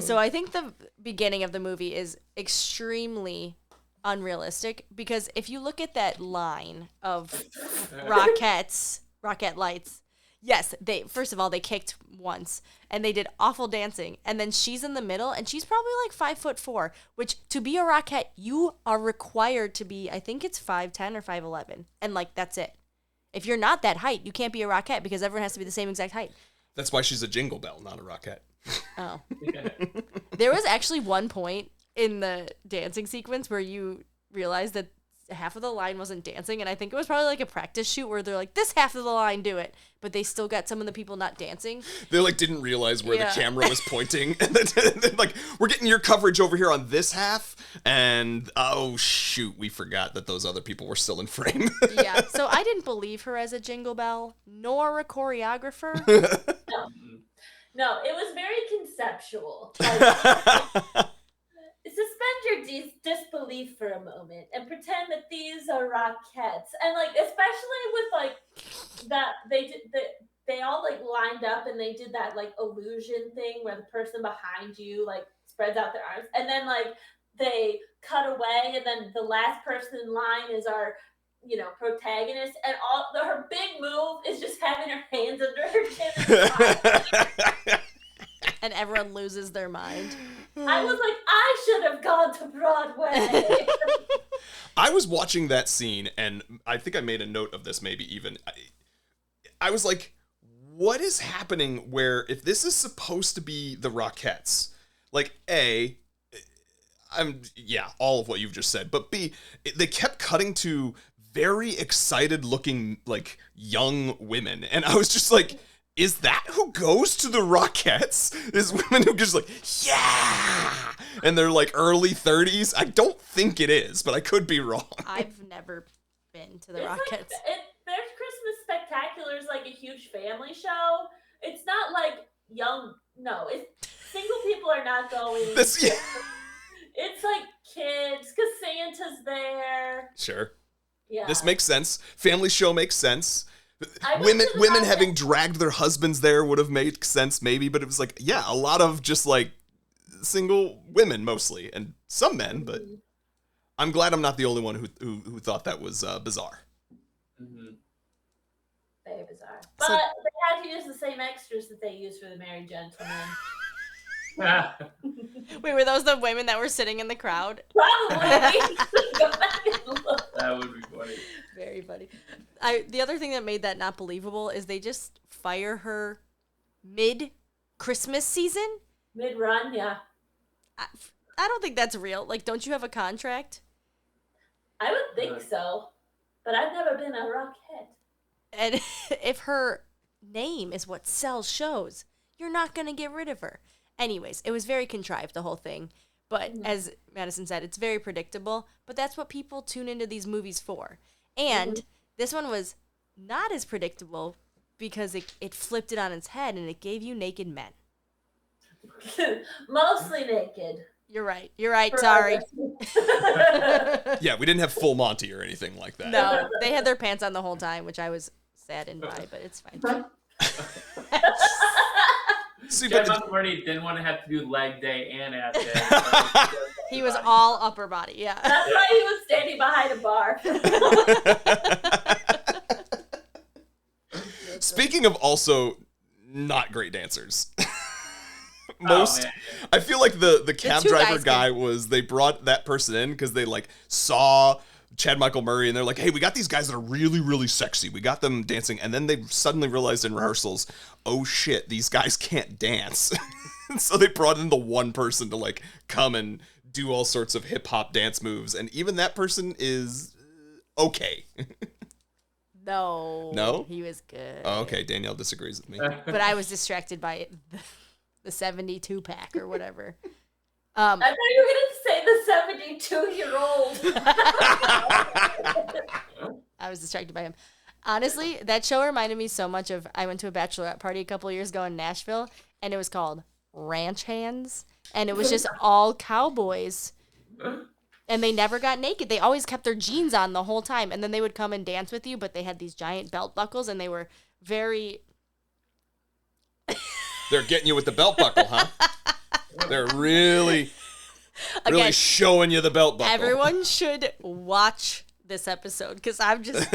So I think the beginning of the movie is extremely unrealistic because if you look at that line of rocket lights, yes, first of all, they kicked once and they did awful dancing. And then she's in the middle and she's probably like 5'4", which to be a rockette, you are required to be, I think it's 5'10" or 5'11". And like, that's it. If you're not that height, you can't be a rockette because everyone has to be the same exact height. That's why she's a jingle bell, not a rockette. Oh. There was actually one point in the dancing sequence where you realized that half of the line wasn't dancing, and I think it was probably like a practice shoot where they're like, this half of the line, do it. But they still got some of the people not dancing. They like didn't realize where Yeah. the camera was pointing. And then, like, we're getting your coverage over here on this half, and oh shoot, we forgot that those other people were still in frame. Yeah, so I didn't believe her as a jingle bell, nor a choreographer. No, it was very conceptual. Like, suspend your disbelief belief for a moment and pretend that these are Rockettes. And like, especially with like that, they all like lined up and they did that like illusion thing where the person behind you like spreads out their arms, and then like they cut away, and then the last person in line is our, you know, protagonist, and her big move is just having her hands under her chin. And everyone loses their mind. I was like, I should have gone to Broadway. I was watching that scene, and I think I made a note of this maybe even. I was like, what is happening where if this is supposed to be the Rockettes, like A, all of what you've just said, but B, they kept cutting to very excited looking, like, young women, and I was just like, is that who goes to the Rockettes? Is women who just like, yeah! And they're like early 30s? I don't think it is, but I could be wrong. I've never been to the It's Rockettes. like, their Christmas Spectacular is like a huge family show. It's not like single people are not going. This, yeah. It's like kids, because Santa's there. Sure. Yeah. This makes sense. Family show makes sense. I went to the Women Rockettes. having dragged their husbands there would have made sense maybe, but it was like, yeah, a lot of just like single women mostly, and some men, but I'm glad I'm not the only one who thought that was bizarre. Mm-hmm. Very bizarre. But they had to use the same extras that they used for the Merry Gentlemen. Wait, were those the women that were sitting in the crowd? Probably. Go back and look. That would be funny. Very funny. The other thing that made that not believable is they just fire her mid-Christmas season. Mid-run, yeah. I don't think that's real. Like, don't you have a contract? I would think so. But I've never been a Rockette. And if her name is what sells shows, you're not going to get rid of her. Anyways, it was very contrived, the whole thing. But as Madison said, it's very predictable. But that's what people tune into these movies for. And this one was not as predictable because it flipped it on its head and it gave you naked men. Mostly naked. You're right. Sorry. Yeah, we didn't have full Monty or anything like that. No, they had their pants on the whole time, which I was saddened by, but it's fine. See, Chad but Montgomery didn't want to have to do leg day and ass day. He was all upper body, yeah. That's why he was standing behind a bar. Speaking of also not great dancers. Man. I feel like the cab two driver guys guy was, they brought that person in because they like saw Chad Michael Murray and they're like, hey, we got these guys that are really, really sexy. We got them dancing. And then they suddenly realized in rehearsals, oh shit, these guys can't dance. So they brought in the one person to like come and do all sorts of hip hop dance moves. And even that person is okay. No. No? He was good. Oh, okay, Danielle disagrees with me. But I was distracted by the 72 pack or whatever. I thought you were going to say the 72-year-old. I was distracted by him. Honestly, that show reminded me so much of, I went to a bachelorette party a couple years ago in Nashville, and it was called Ranch Hands, and it was just all cowboys, and they never got naked. They always kept their jeans on the whole time, and then they would come and dance with you, but they had these giant belt buckles, and they were very... They're getting you with the belt buckle, huh? They're really Again, showing you the belt buckle. everyone should watch this episode, because I'm just...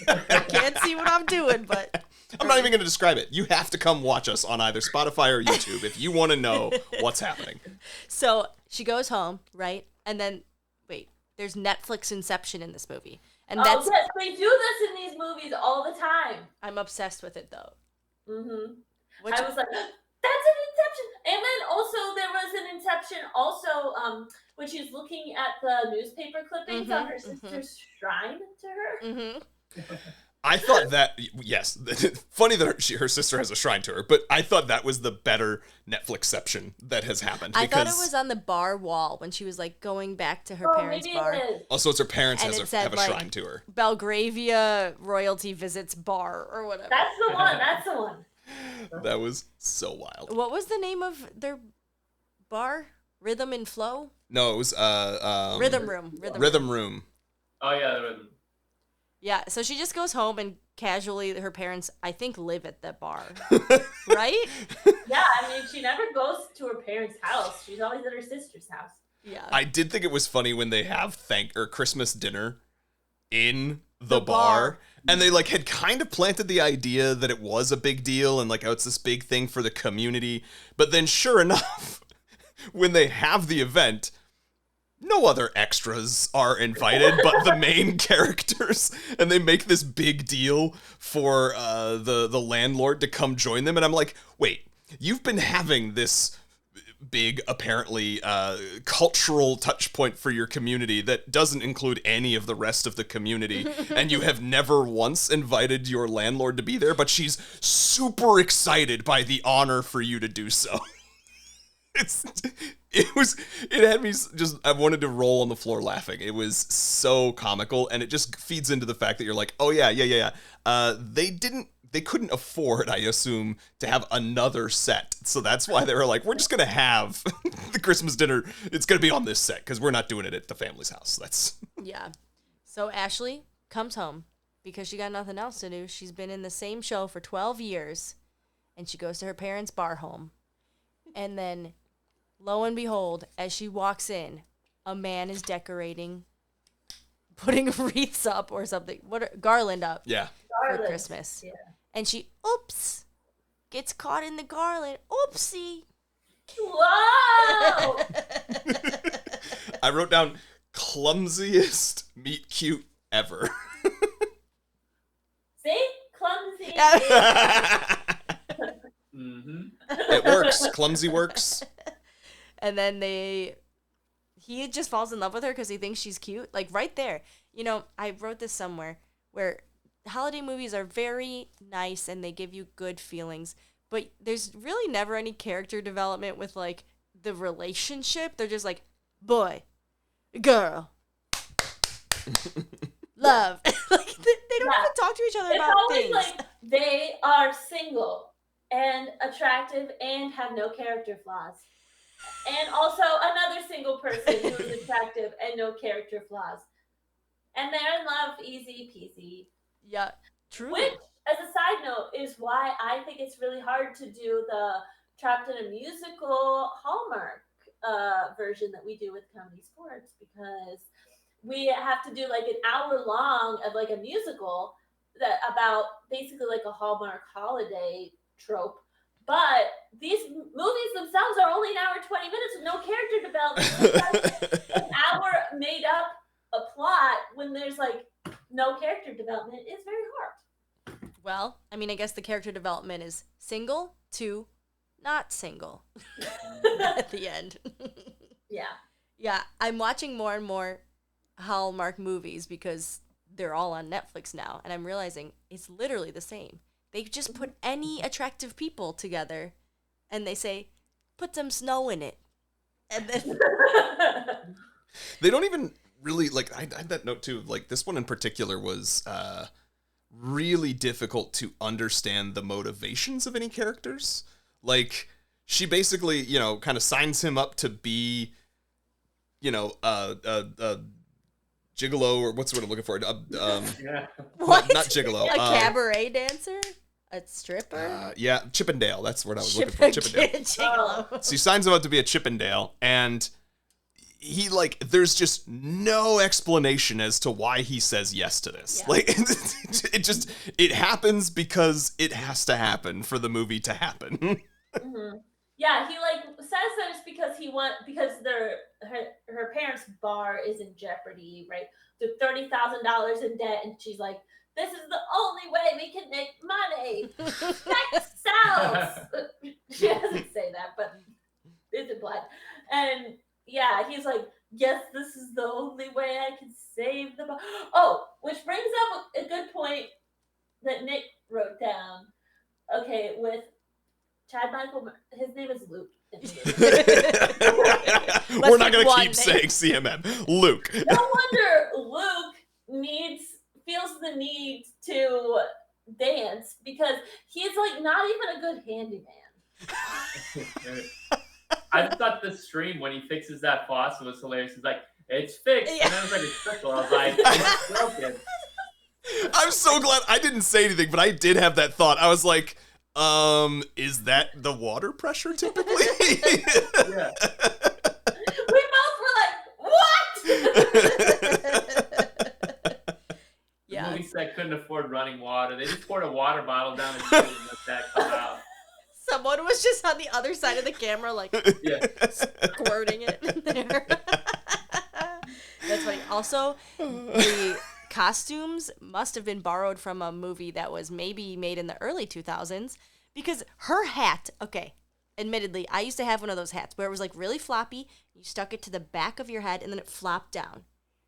I can't see what I'm doing, but... I'm not even going to describe it. You have to come watch us on either Spotify or YouTube if you want to know what's happening. So she goes home, right? And then, wait, there's Netflix Inception in this movie. And that's... yes, they do this in these movies all the time. I'm obsessed with it, though. Mm-hmm. Which, I was like, that's an Inception. And then also there was an Inception also when she was looking at the newspaper clippings on her sister's shrine to her. mm-hmm. I thought that, yes, funny that her sister has a shrine to her, but I thought that was the better Netflixception that has happened. I thought it was on the bar wall when she was like going back to her parents' maybe bar. it is. Also, it's her parents And it said, have a like, shrine to her. Belgravia Royalty Visits Bar or whatever. That's the one. That's the one. That was so wild. What was the name of their bar? Rhythm and Flow? No, it was Rhythm Room. Rhythm Room. Oh yeah, the rhythm. Yeah, so she just goes home and casually, her parents, I think, live at the bar. Right? Yeah, I mean, she never goes to her parents' house. She's always at her sister's house. Yeah. I did think it was funny when they have Christmas dinner in the bar. bar, and they like had kind of planted the idea that it was a big deal and like, oh, it's this big thing for the community. But then sure enough, when they have the event, no other extras are invited but the main characters, and they make this big deal for the landlord to come join them. And I'm like, wait, you've been having this big, apparently, cultural touch point for your community that doesn't include any of the rest of the community, and you have never once invited your landlord to be there, but she's super excited by the honor for you to do so. It had me just, I wanted to roll on the floor laughing. It was so comical, and it just feeds into the fact that you're like, oh yeah. They couldn't afford, I assume, to have another set. So that's why they were like, we're just going to have the Christmas dinner. It's going to be on this set because we're not doing it at the family's house. Yeah. So Ashley comes home because she got nothing else to do. She's been in the same show for 12 years, and she goes to her parents' bar home. And then, lo and behold, as she walks in, a man is decorating, putting wreaths up or something, garland up Yeah. for Christmas. Yeah. And she, gets caught in the garland. Oopsie. Whoa! I wrote down clumsiest meet cute ever. See? Clumsy. Mm-hmm. It works. Clumsy works. And then he just falls in love with her because he thinks she's cute. Like right there. You know, I wrote this somewhere where holiday movies are very nice and they give you good feelings, but there's really never any character development with like the relationship. They're just like, boy, girl, love. Like they don't even talk to each other It's about always things. like they are single and attractive and have no character flaws. And also another single person who is attractive and no character flaws. And they're in love, easy peasy. Yeah, true. Which, as a side note, is why I think it's really hard to do the Trapped in a Musical Hallmark version that we do with Comedy Sports, because we have to do like an hour long of like a musical that about basically like a Hallmark holiday trope. But these movies themselves are only an hour 20 minutes with no character development. An hour made up a plot when there's like no character development is very hard. Well, I mean, I guess the character development is single to not single at the end. Yeah. Yeah, I'm watching more and more Hallmark movies because they're all on Netflix now, and I'm realizing it's literally the same. They just put any attractive people together, and they say, put some snow in it. And then They don't even really, like, I had that note too. Like, this one in particular was really difficult to understand the motivations of any characters. Like, she basically, you know, kind of signs him up to be, you know, gigolo, or what's the word I'm looking for? Yeah. what? Not gigolo. A cabaret dancer? A stripper? Yeah, Chippendale. That's what I was looking for. Chippendale. Gigolo. So he signs him up to be a Chippendale, and he, like, there's just no explanation as to why he says yes to this. Yeah. Like, it happens because it has to happen for the movie to happen. Mm-hmm. Yeah, he like says that it's because her parents' bar is in jeopardy, right? They're $30,000 in debt, and she's like, "This is the only way we can make money. Sex sells." She doesn't say that, but it's implied. And yeah, he's like, "Yes, this is the only way I can save the bar." Oh, which brings up a good point that Nick wrote down. Okay, with Chad Michael, his name is Luke. We're not going to one keep name. saying CMM. Luke. No wonder Luke feels the need to dance, because he's like not even a good handyman. I thought the stream when he fixes that faucet was hilarious. He's like, it's fixed. Yeah. And then it was like a trickle. I was like, it's broken. I'm so glad I didn't say anything, but I did have that thought. I was like, is that the water pressure typically? Yeah. We both were like, what? Yeah. Movie set couldn't afford running water. They just poured a water bottle down the tube and let that come out. Someone was just on the other side of the camera, like, Yeah. squirting it in there. That's funny. Also, the costumes must have been borrowed from a movie that was maybe made in the early 2000s, because her hat, okay, admittedly, I used to have one of those hats where it was like really floppy. You stuck it to the back of your head and then it flopped down.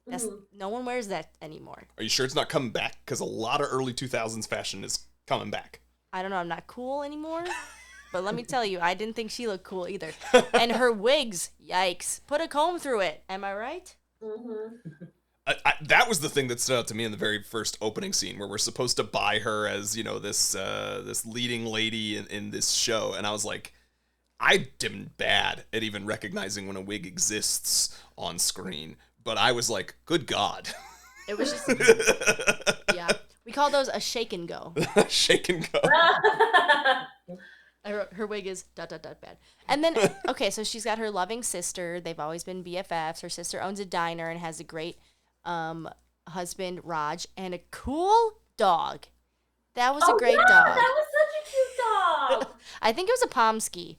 That's, no one wears that anymore. Are you sure it's not coming back? Because a lot of early 2000s fashion is coming back. I don't know, I'm not cool anymore. But let me tell you, I didn't think she looked cool either. And her wigs, yikes. Put a comb through it. Am I right? That was the thing that stood out to me in the very first opening scene, where we're supposed to buy her as, you know, this leading lady in this show, and I was like, I'm bad at even recognizing when a wig exists on screen, but I was like, good God. It was just, yeah. We call those a shake and go. Shake and go. Her wig is ... bad. And then, okay, so she's got her loving sister. They've always been BFFs. Her sister owns a diner and has a great husband, Raj, and a cool dog. That was a great dog. That was such a cute dog. I think it was a Pomsky,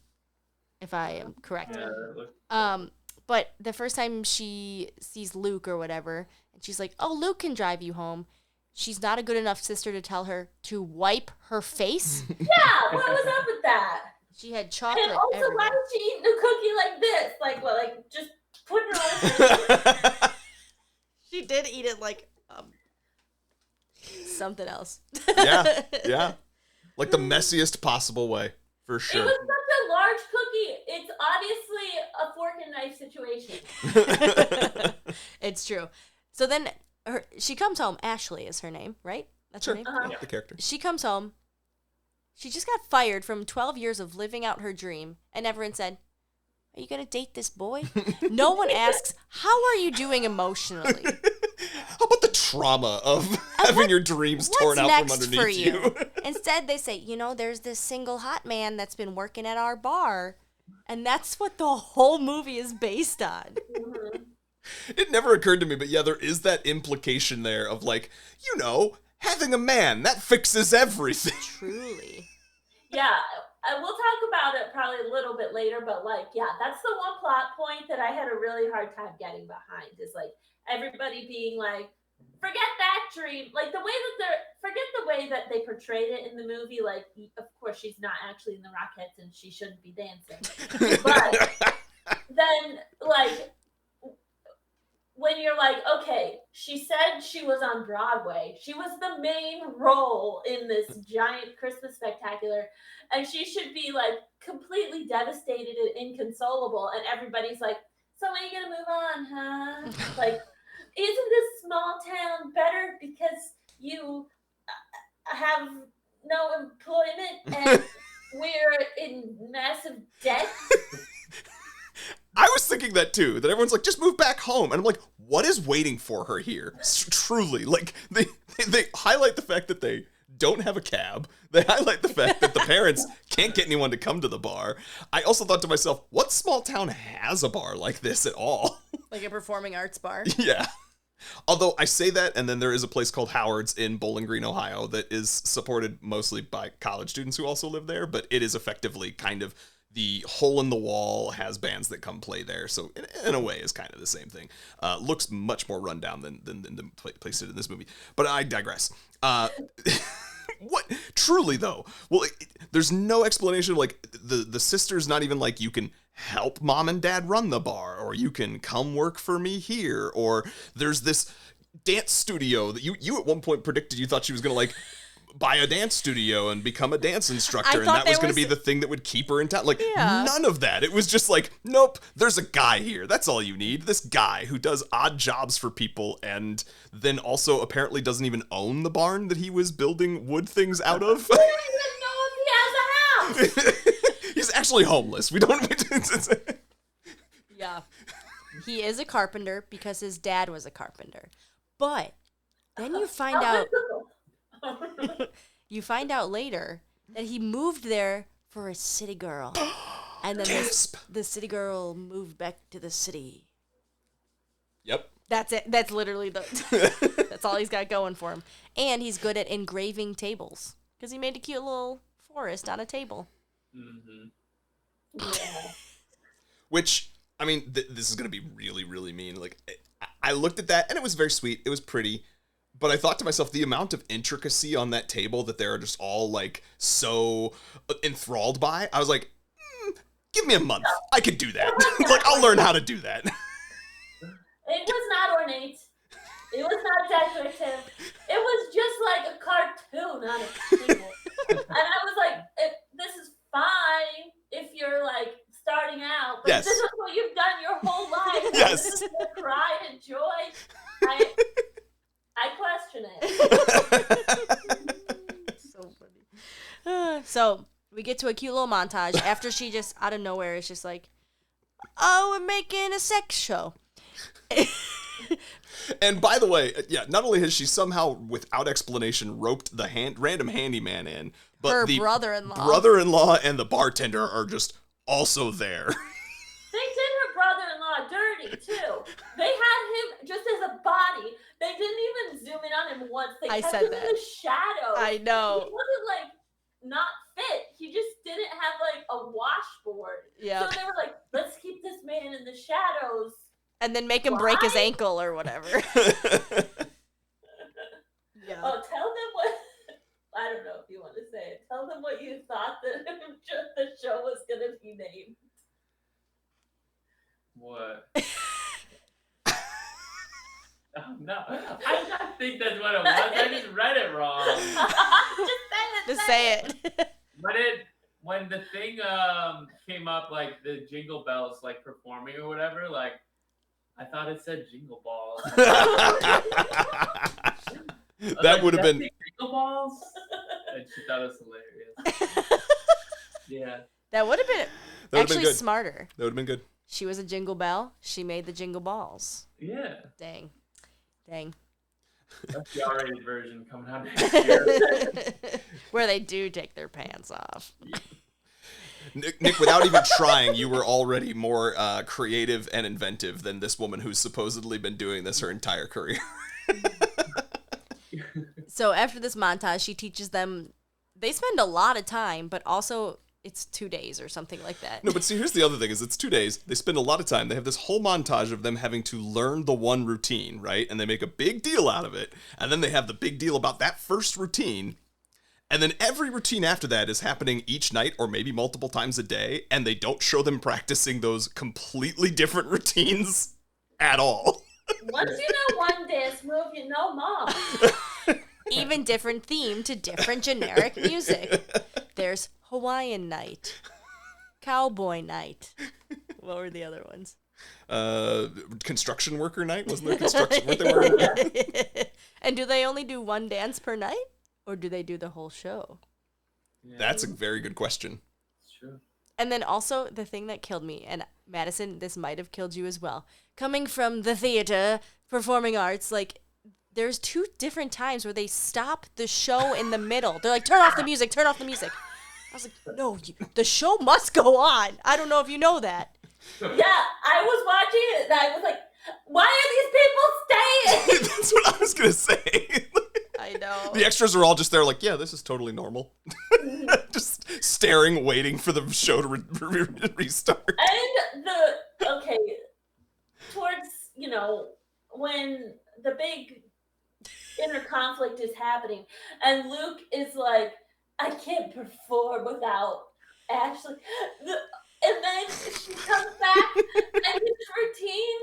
if I am correct. Yeah, that looked- But the first time she sees Luke or whatever, and she's like, oh, Luke can drive you home. She's not a good enough sister to tell her to wipe her face. Yeah, what was up with that? She had chocolate And also, everywhere. why was she eating a cookie like this? Like, what, like, just put it on She did eat it like something else. Yeah. Like the messiest possible way, for It sure. was such a large cookie. It's obviously a fork and knife situation. It's true. So then she comes home. Ashley is her name, right? That's her name? The character. She comes home. She just got fired from 12 years of living out her dream. And everyone said, are you going to date this boy? No one asks, how are you doing emotionally? How about the trauma of having your dreams torn out from underneath for you? Instead, they say, you know, there's this single hot man that's been working at our bar. And that's what the whole movie is based on. It never occurred to me, but yeah, there is that implication there of like, you know, having a man, that fixes everything. Truly. Yeah, we'll talk about it probably a little bit later, but like, yeah, that's the one plot point that I had a really hard time getting behind, is like everybody being like, forget that dream. Like forget the way that they portrayed it in the movie. Like, of course, she's not actually in the Rockettes and she shouldn't be dancing. But then, like, when you're like, okay, she said she was on Broadway. She was the main role in this giant Christmas spectacular. And she should be like completely devastated and inconsolable. And everybody's like, so when are you going to move on, huh? Like, isn't this small town better because you have no employment and we're in massive debt? I was thinking that too, that everyone's like, just move back home. And I'm like, what is waiting for her here? Truly. Like, they highlight the fact that they don't have a cab. They highlight the fact that the parents can't get anyone to come to the bar. I also thought to myself, what small town has a bar like this at all? Like a performing arts bar. Yeah. Although I say that, and then there is a place called Howard's in Bowling Green, Ohio, that is supported mostly by college students who also live there, but it is effectively kind of the hole in the wall, has bands that come play there. So in a way is kind of the same thing. Looks much more rundown than the place did in this movie. But I digress. What? Truly, though. Well, there's no explanation. Like, the sister's not even like, you can help mom and dad run the bar, or you can come work for me here, or there's this dance studio that you at one point predicted you thought she was going to, like, buy a dance studio and become a dance instructor, and that was going to be the thing that would keep her in town. Like, none of that. It was just like, nope, there's a guy here. That's all you need. This guy who does odd jobs for people, and then also apparently doesn't even own the barn that he was building wood things out of. I don't even know if he has a house. He's essentially homeless. We don't. Yeah. He is a carpenter because his dad was a carpenter. But then you find out later that he moved there for a city girl. And then the city girl moved back to the city. Yep. That's it. That's literally that's all he's got going for him. And he's good at engraving tables because he made a cute little forest on a table. Mm-hmm. Yeah. Which, I mean, this is going to be really, really mean. Like, I looked at that, and it was very sweet. It was pretty. But I thought to myself, the amount of intricacy on that table that they're just all, like, so enthralled by, I was like, give me a month. I could do that. Like, I'll learn how to do that. It was not ornate. It was not decorative. It was just like a cartoon on a table. And I was like, this is fine if you're like starting out, but Yes. this is what you've done your whole life. Yes. This is the pride and joy. I question it. So funny. So we get to a cute little montage after she just out of nowhere is just like, oh, we're making a sex show. And by the way, yeah, not only has she somehow, without explanation, roped the random handyman in, but Her the brother-in-law and the bartender are just also there. They did her brother-in-law dirty too. They had him just as a body. They didn't even zoom in on him once. They I kept said him that. in the shadows. I know. He wasn't like not fit. He just didn't have like a washboard. Yeah. So they were like, let's keep this man in the shadows. And then make him break his ankle or whatever. Yeah. Oh, tell them what. I don't know if you want to say it. Tell them what you thought that the show was going to be named. What? Oh, no. I don't think that's what it was. I just read it wrong. Just say it. Just say it. When the thing came up, like the Jingle Bells, like performing or whatever, like I thought it said Jingle Balls. That would have been Jingle Balls, and she thought it was hilarious. Yeah, That would have been That would've been actually good. smarter. That would have been good. She was a jingle bell. She made the jingle balls. yeah. Dang. That's the R-rated version coming out next year. Where they do take their pants off. Nick, without even trying, you were already more creative and inventive than this woman who's supposedly been doing this her entire career. So after this montage, she teaches them. They spend a lot of time, but also it's 2 days or something like that. No, but see, here's the other thing, is it's 2 days. They spend a lot of time. They have this whole montage of them having to learn the one routine, right? And they make a big deal out of it. And then they have the big deal about that first routine. And then every routine after that is happening each night or maybe multiple times a day. And they don't show them practicing those completely different routines at all. Once you know one dance move, you know more. Even different theme to different generic music. There's Hawaiian night, cowboy night. What were the other ones? Construction worker night? Wasn't there construction? Weren't they wearing... And do they only do one dance per night? Or do they do the whole show? Yeah, That's a very good question. it's true. And then also the thing that killed me, and Madison, this might have killed you as well. Coming from the theater, performing arts, like, there's 2 different times where they stop the show in the middle. They're like, turn off the music, turn off the music. I was like, no, the show must go on. I don't know if you know that. Yeah, I was watching it and I was like, why are these people staying? That's what I was going to say. I know. The extras are all just there like, yeah, this is totally normal. Just staring, waiting for the show to restart. And towards, when the big inner conflict is happening and Luke is like, I can't perform without Ashley. And then she comes back and his routine,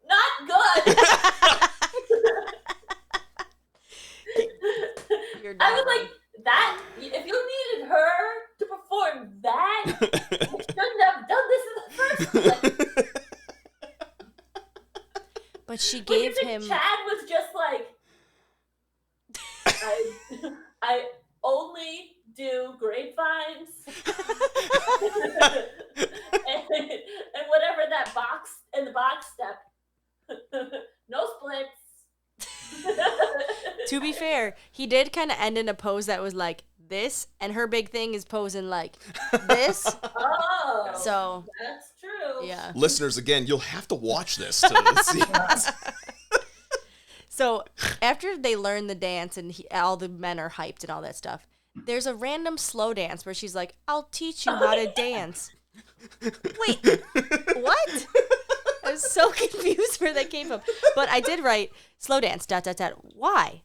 not good. You're I was not like, that, if you needed her to perform that, you shouldn't have done this in the first place. But she What, you gave think him. Chad was just like, I only do grapevines. To be fair, he did kind of end in a pose that was like this, and her big thing is posing like this. Oh, So, that's true. yeah. Listeners, again, you'll have to watch this to see it. So after they learn the dance and all the men are hyped and all that stuff, there's a random slow dance where she's like, "I'll teach you how to dance." Wait, what? I was so confused where that came from. But I did write slow dance, ... Why?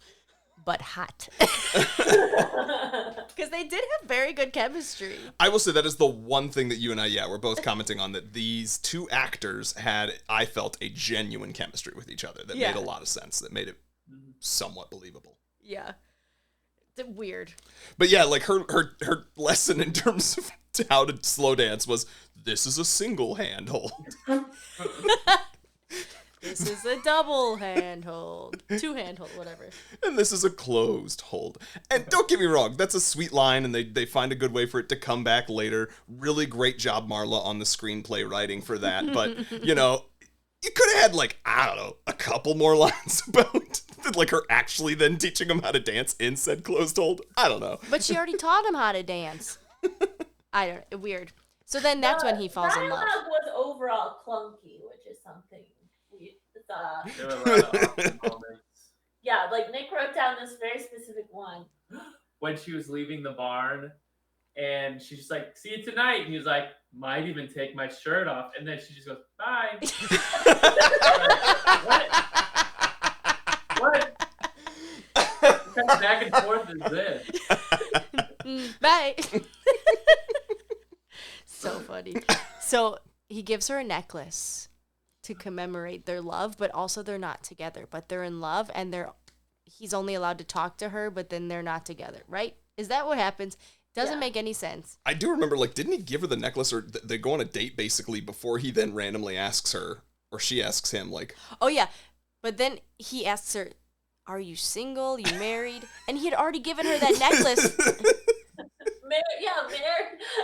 But hot. Because they did have very good chemistry. I will say that is the one thing that you and I, were both commenting on, that these two actors had, I felt, a genuine chemistry with each other that made a lot of sense, that made it somewhat believable. Yeah. Weird. But yeah, like her lesson in terms of how to slow dance was, this is a single hand hold. This is a double hand hold. Two hand hold, whatever. And this is a closed hold. And don't get me wrong, that's a sweet line, and they find a good way for it to come back later. Really great job, Marla, on the screenplay writing for that. But, you know, you could have had, like, I don't know, a couple more lines about, like, her actually then teaching him how to dance in said closed hold. I don't know. But she already taught him how to dance. Weird. So then that's when he falls in love. Dialogue was overall clunky, which is something we thought. There were a lot of awkward moments. Yeah, like Nick wrote down this very specific one. When she was leaving the barn, and she's just like, "See you tonight." And he was like, "Might even take my shirt off." And then she just goes, "Bye." What? What kind of back and forth is this? Bye. So funny. So he gives her a necklace to commemorate their love, but also they're not together, but they're in love, and he's only allowed to talk to her, but then they're not together, right? Is that what happens? Doesn't make any sense. I do remember, like, didn't he give her the necklace, or they go on a date, basically, before he then randomly asks her, or she asks him, like... Oh, yeah. But then he asks her, "Are you single? You married?" And he had already given her that necklace. Married.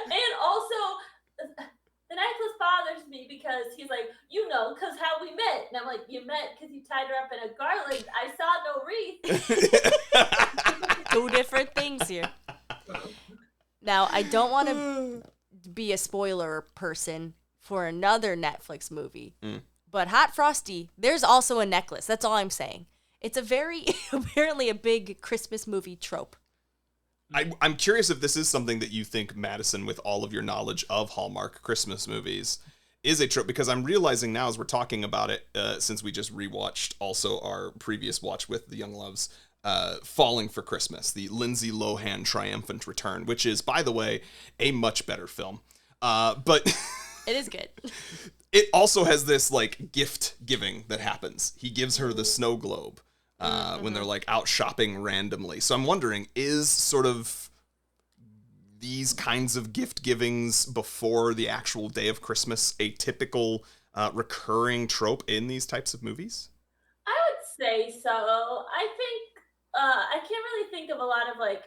And also, the necklace bothers me because he's like, because how we met. And I'm like, you met because you tied her up in a garland. I saw no wreath. Two different things here. Now, I don't want to be a spoiler person for another Netflix movie, but Hot Frosty, there's also a necklace. That's all I'm saying. It's apparently a big Christmas movie trope. I'm curious if this is something that you think, Madison, with all of your knowledge of Hallmark Christmas movies, is a trope, because I'm realizing now as we're talking about it, since we just rewatched also our previous watch with the Youngloves, Falling for Christmas, the Lindsay Lohan triumphant return, which is, by the way, a much better film. But it is good. It also has this, like, gift giving that happens. He gives her the snow globe. When they're, like, out shopping randomly. So I'm wondering, is sort of these kinds of gift givings before the actual day of Christmas a typical recurring trope in these types of movies? I would say so. I think, I can't really think of a lot of, like,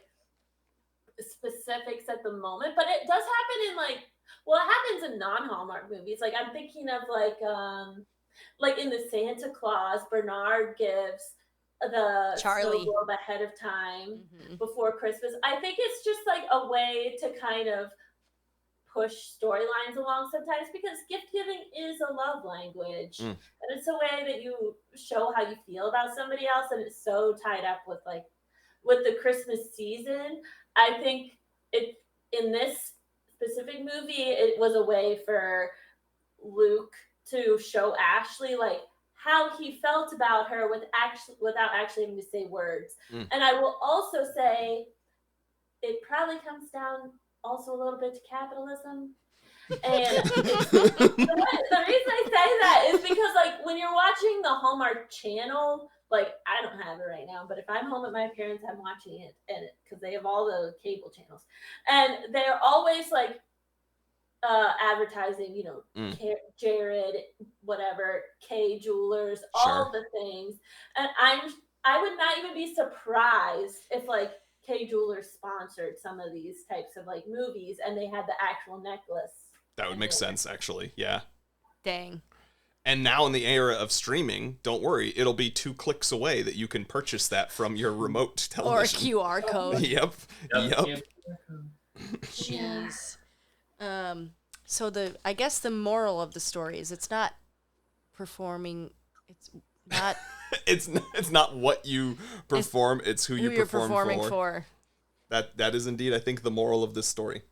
specifics at the moment, but it does happen in, like, it happens in non-Hallmark movies. Like, I'm thinking of, like in the Santa Claus, Bernard gives the Charlie snow globe ahead of time before Christmas. I think it's just like a way to kind of push storylines along sometimes, because gift giving is a love language, and it's a way that you show how you feel about somebody else, and it's so tied up with the Christmas season. I think in this specific movie, it was a way for Luke to show Ashley, like, how he felt about her without actually having to say words. And I will also say it probably comes down also a little bit to capitalism. And the reason I say that is because, like, when you're watching the Hallmark Channel, like, I don't have it right now, but if I'm home at my parents', I'm watching it, and because they have all the cable channels, and they're always like advertising, Jared, whatever, K Jewelers, all the things. And I would not even be surprised if, like, K Jewelers sponsored some of these types of, like, movies, and they had the actual necklace. That would make sense, actually. Yeah. Dang. And now in the era of streaming, don't worry, it'll be 2 clicks away that you can purchase that from your remote television. Or a QR code. Yep. Jeez. So I guess the moral of the story is it's not performing. It's not. it's not what you perform. It's who you you're perform performing for. That is indeed, I think, the moral of this story.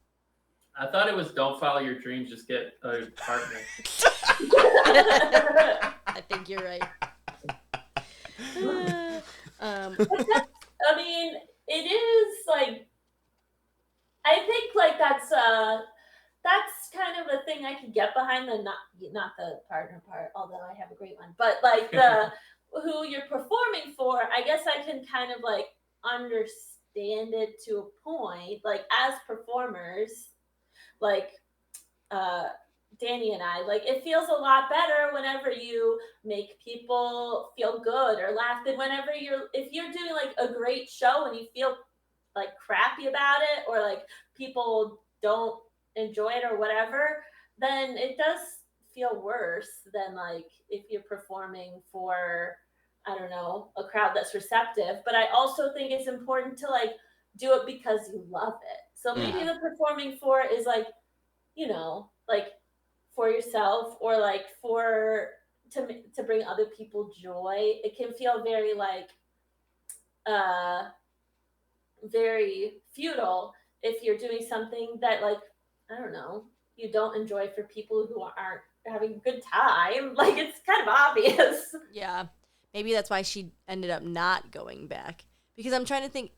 I thought it was don't follow your dreams, just get a partner. I think you're right. I mean, it is like, I think like that's kind of a thing I could get behind, the not the partner part, although I have a great one, but like the who you're performing for. I guess I can kind of like understand it to a point, like as performers, like Dani and I, like it feels a lot better whenever you make people feel good or laugh than whenever if you're doing like a great show and you feel like crappy about it, or like people don't enjoy it or whatever, then it does feel worse than like if you're performing for, I don't know, a crowd that's receptive. But I also think it's important to like do it because you love it. So maybe the performing for is like, you know, like for yourself, or like to bring other people joy. It can feel very like very futile if you're doing something that, like, I don't know, you don't enjoy for people who aren't having a good time. Like, it's kind of obvious. Yeah. Maybe that's why she ended up not going back. Because I'm trying to think,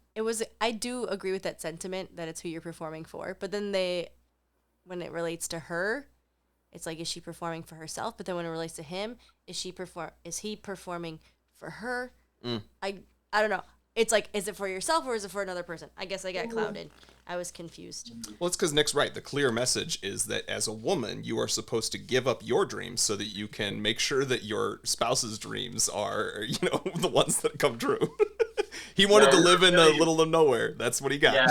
I do agree with that sentiment that it's who you're performing for. But then when it relates to her, it's like, is she performing for herself? But then when it relates to him, is he performing for her? I don't know. It's like, is it for yourself or is it for another person? I guess I got clouded. I was confused. Well, it's because Nick's right. The clear message is that as a woman, you are supposed to give up your dreams so that you can make sure that your spouse's dreams are, you know, the ones that come true. He wanted to live in a little of nowhere. That's what he got. Yeah,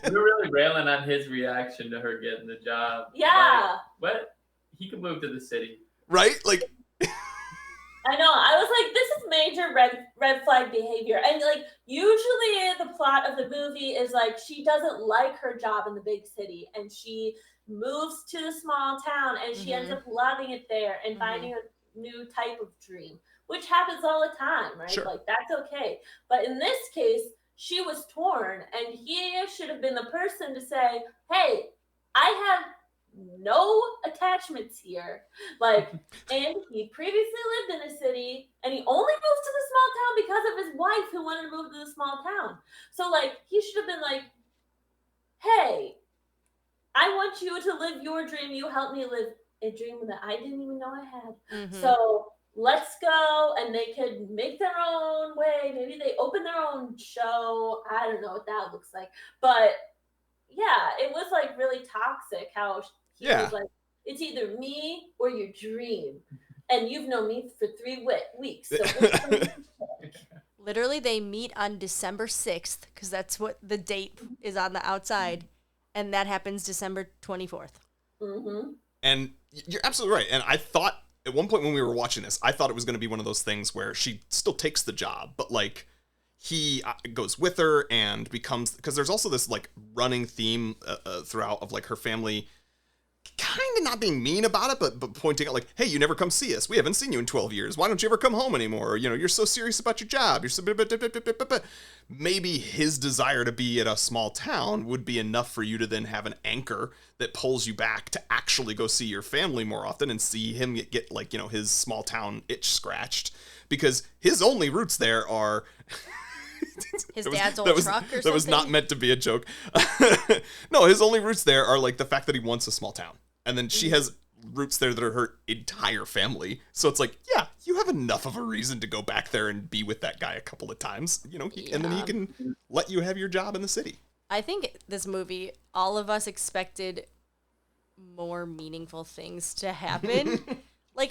we were really railing on his reaction to her getting the job. Yeah. Like, what? He could move to the city. Right? Like, I know. I was like, this is major red flag behavior. And like, usually the plot of the movie is like, she doesn't like her job in the big city and she moves to the small town and she ends up loving it there and finding a new type of dream, which happens all the time, right? Sure. Like, that's okay. But in this case, she was torn, and he should have been the person to say, hey, I have no attachments here. Like, and he previously lived in a city, and he only moved to the small town because of his wife who wanted to move to the small town. So, like, he should have been like, hey, I want you to live your dream. You helped me live a dream that I didn't even know I had. So let's go, and they could make their own way. Maybe they open their own show. I don't know what that looks like. But yeah, it was like really toxic how he was like, it's either me or your dream. And you've known me for 3 weeks. So which one do you pick? Literally, they meet on December 6th, because that's what the date is on the outside. And that happens December 24th. and you're absolutely right. And I thought at one point when we were watching this, I thought it was going to be one of those things where she still takes the job, but like he goes with her and becomes, because there's also this like running theme throughout of like her family kind of not being mean about it, but pointing out like, hey, you never come see us. We haven't seen you in 12 years. Why don't you ever come home anymore? You know, you're so serious about your job. You're so maybe his desire to be at a small town would be enough for you to then have an anchor that pulls you back to actually go see your family more often and see him get like, you know, his small town itch scratched, because his only roots there are his dad's old truck or something? That was not meant to be a joke. No, his only roots there are like the fact that he wants a small town. And then she has roots there that are her entire family. So it's like, yeah, you have enough of a reason to go back there and be with that guy a couple of times, you know, and then he can let you have your job in the city. I think this movie, all of us expected more meaningful things to happen.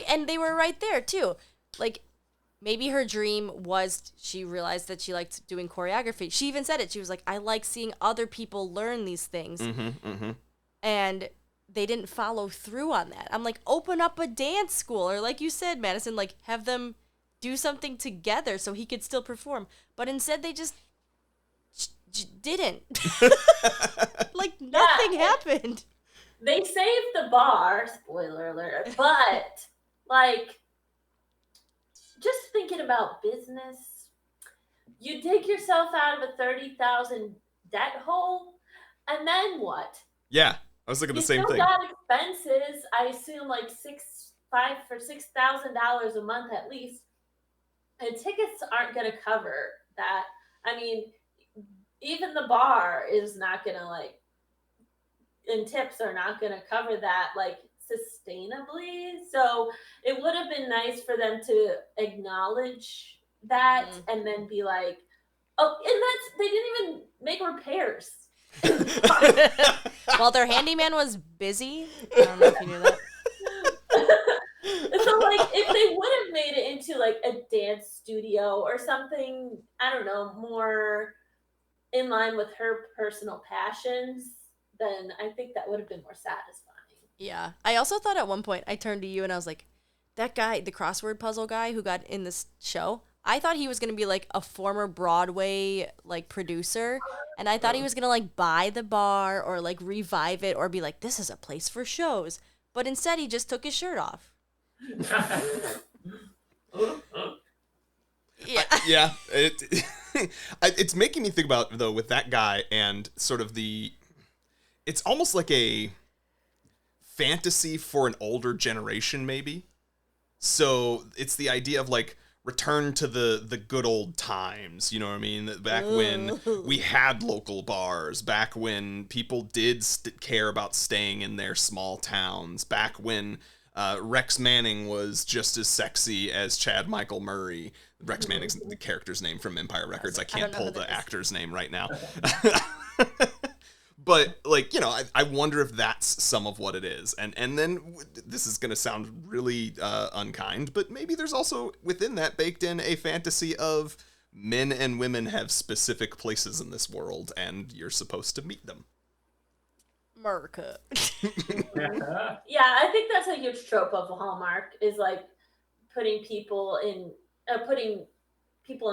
And they were right there too. Like, maybe her dream was she realized that she liked doing choreography. She even said it. She was like, I like seeing other people learn these things. And they didn't follow through on that. I'm like, open up a dance school, or like you said, Madison, like have them do something together so he could still perform. But instead, they just didn't. Like nothing happened. They saved the bar, spoiler alert, but like just thinking about business, you dig yourself out of a 30,000 debt hole, and then what? Yeah, I was looking at the same You thing. still got expenses. I assume like $6,000 a month at least, and tickets aren't going to cover that. I mean, even the bar is not going to like, and tips are not going to cover that like sustainably. So it would have been nice for them to acknowledge that and then be like, oh, and that's, they didn't even make repairs. Well, their handyman was busy. I don't know if you knew that. So like if they would have made it into like a dance studio or something, I don't know, more in line with her personal passions, then I think that would have been more satisfying. Yeah. I also thought at one point, I turned to you and I was like, that guy, the crossword puzzle guy who got in this show, I thought he was going to be like a former Broadway like producer, and I thought he was going to like buy the bar or like revive it or be like, this is a place for shows. But instead he just took his shirt off. Yeah. Yeah. It's making me think about, though, with that guy and sort of it's almost like a fantasy for an older generation, maybe. So it's the idea of like return to the good old times, you know what I mean? Back when we had local bars, back when people did care about staying in their small towns, back when Rex Manning was just as sexy as Chad Michael Murray. Rex Manning's the character's name from Empire Records. I can't pull the actor's name right now. But, like, you know, I wonder if that's some of what it is. And then this is going to sound really unkind, but maybe there's also within that baked in a fantasy of men and women have specific places in this world, and you're supposed to meet them. America. Yeah, I think that's a huge trope of Hallmark, is like putting people in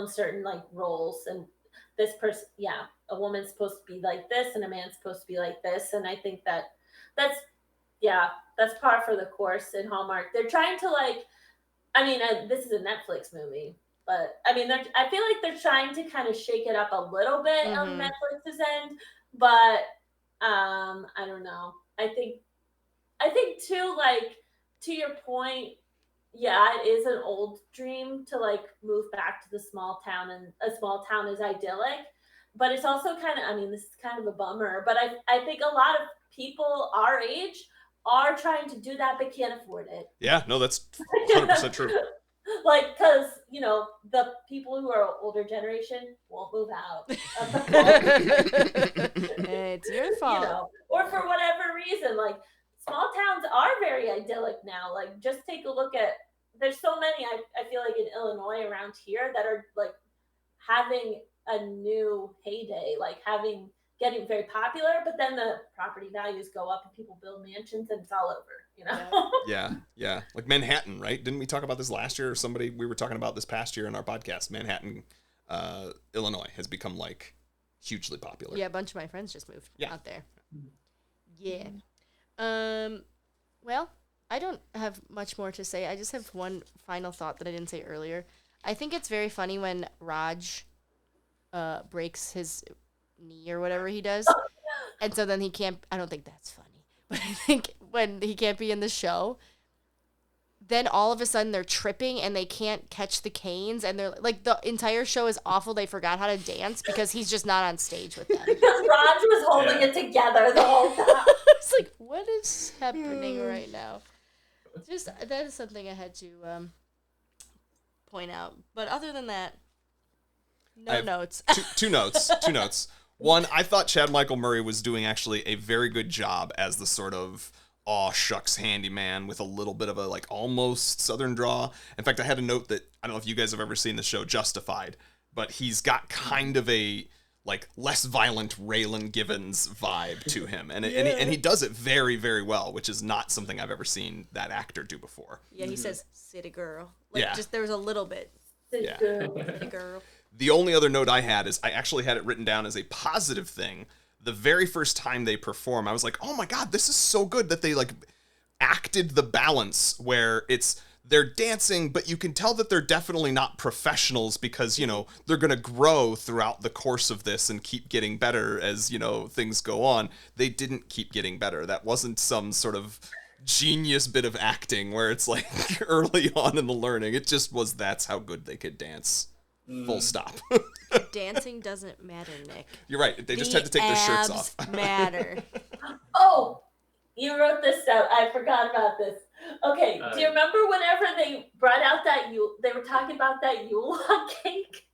certain like roles, and this person, a woman's supposed to be like this and a man's supposed to be like this. And I think that's par for the course in Hallmark. They're trying to like, I mean, this is a Netflix movie, but I mean, I feel like they're trying to kind of shake it up a little bit on Netflix's end, but I don't know. I think too, like, to your point, yeah, it is an old dream to like move back to the small town, and a small town is idyllic, but it's also kind of, I mean, this is kind of a bummer, but I think a lot of people our age are trying to do that but can't afford it. Yeah, no, that's 100% true. Like, because, you know, the people who are older generation won't move out. It's your fault. You know, or for whatever reason, like, small towns are very idyllic now. Like, just take a look at, there's so many, I feel like in Illinois around here that are like having a new heyday, like getting very popular, but then the property values go up and people build mansions and it's all over, you know? Yeah. Like Manhattan, right? Didn't we talk about this last year, or we were talking about this past year in our podcast? Manhattan, Illinois has become like hugely popular. Yeah, a bunch of my friends just moved out there. Yeah. Well, I don't have much more to say. I just have one final thought that I didn't say earlier. I think it's very funny when Raj breaks his knee or whatever he does. And so then he can't, I don't think that's funny, but I think when he can't be in the show, then all of a sudden they're tripping and they can't catch the canes, and they're like, the entire show is awful. They forgot how to dance because he's just not on stage with them. Because Raj was holding it together the whole time. It's like, what is happening right now? Just, that is something I had to point out. But other than that, no notes. Two notes. One, I thought Chad Michael Murray was doing actually a very good job as the sort of aw shucks handyman with a little bit of a like almost southern draw. In fact, I had a note that I don't know if you guys have ever seen the show Justified, but he's got kind of a like less violent Raylan Givens vibe to him, and he does it very, very well, which is not something I've ever seen that actor do before. Yeah, he says "city girl." Like, Yeah. just there was a little bit. Yeah. City girl. The only other note I had is I actually had it written down as a positive thing. The very first time they perform, I was like, oh my god, this is so good that they like acted the balance where they're dancing, but you can tell that they're definitely not professionals because, you know, they're going to grow throughout the course of this and keep getting better as, you know, things go on. They didn't keep getting better. That wasn't some sort of genius bit of acting where it's like early on in the learning. It just was that's how good they could dance. Full stop. Dancing doesn't matter, Nick. You're right. They just had to take their shirts off. Matter. Oh, you wrote this down. I forgot about this. Okay, do you remember whenever they brought out they were talking about that Yule log cake?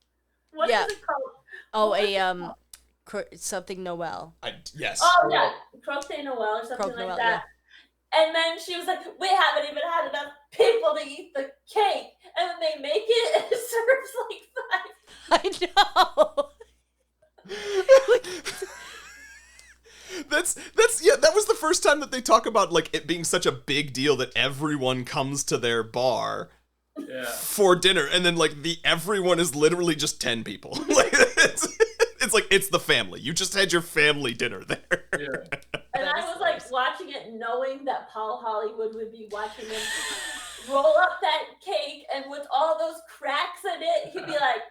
What is it called? Oh, something Noel. Yes. Oh, yeah, Croque de Noel or something Croque like Noel, that. And then she was like, we haven't even had enough people to eat the cake. And then they make it and it serves like 5. I know. That's that was the first time that they talk about like it being such a big deal that everyone comes to their bar for dinner, and then like everyone is literally just 10 people. Like it's like it's the family. You just had your family dinner there. Yeah. And I was like watching it knowing that Paul Hollywood would be watching him roll up that cake, and with all those cracks in it, he'd be like,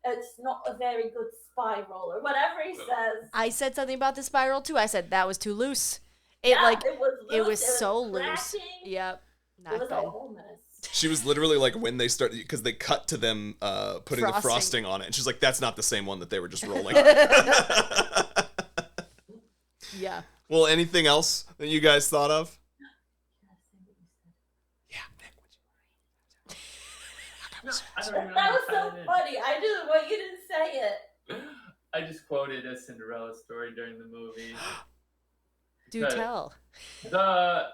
it's not a very good spiral, or whatever he says. I said something about the spiral too. I said that was too loose. It was so loose. Yep. Not It was good. a whole mess. She was literally like when they started, because they cut to them putting the frosting on it, and she's like, that's not the same one that they were just rolling. Yeah. Well, anything else that you guys thought of? Yeah, Nick, That was so funny. I just want you to say it. I just quoted a Cinderella story during the movie. Do tell. The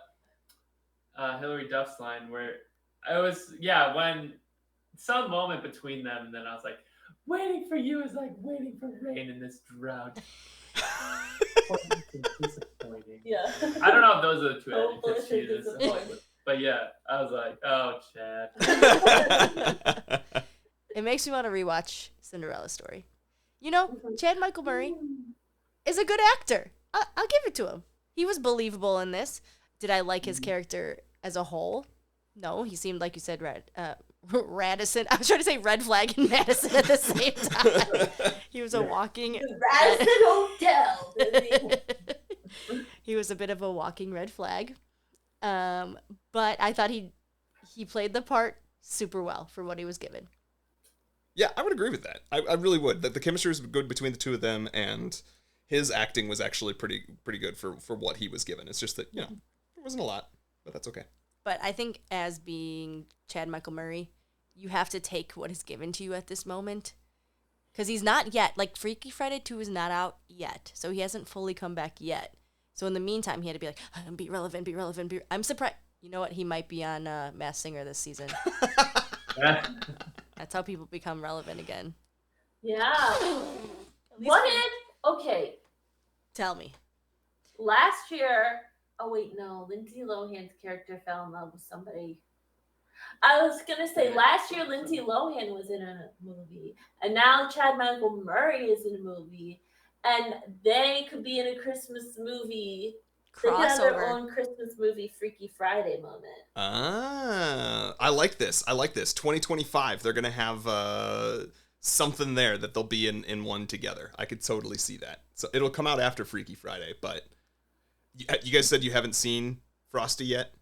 Hillary Duff's line where I was, when some moment between them, and then I was like, waiting for you is like waiting for rain in this drought. Disappointing. Yeah. I don't know if those are the two Hopeless adjectives she and uses, disappointed. but yeah, I was like, oh, Chad. It makes me want to rewatch Cinderella Story. You know, Chad Michael Murray is a good actor. I'll give it to him. He was believable in this. Did I like his character as a whole? No, he seemed like you said Radisson. I was trying to say red flag and Madison at the same time. He was a walking Radisson Hotel. He was a bit of a walking red flag. But I thought he played the part super well for what he was given. Yeah, I would agree with that. I really would. The chemistry was good between the two of them, and his acting was actually pretty good for what he was given. It's just that, there wasn't a lot, but that's okay. But I think as being Chad Michael Murray, you have to take what is given to you at this moment. Because he's not yet. Like, Freaky Friday 2 is not out yet. So he hasn't fully come back yet. So in the meantime, he had to be like, be relevant. I'm surprised. You know what? He might be on Masked Singer this season. That's how people become relevant again. Yeah. Okay. Tell me. Last year, Lindsay Lohan's character fell in love with somebody. I was going to say, last year, Lindsay Lohan was in a movie, and now Chad Michael Murray is in a movie, and they could be in a Christmas movie. They could have their own Christmas movie Freaky Friday moment. I like this. 2025, they're going to have something there that they'll be in one together. I could totally see that. So it'll come out after Freaky Friday, but you guys said you haven't seen Frosty yet?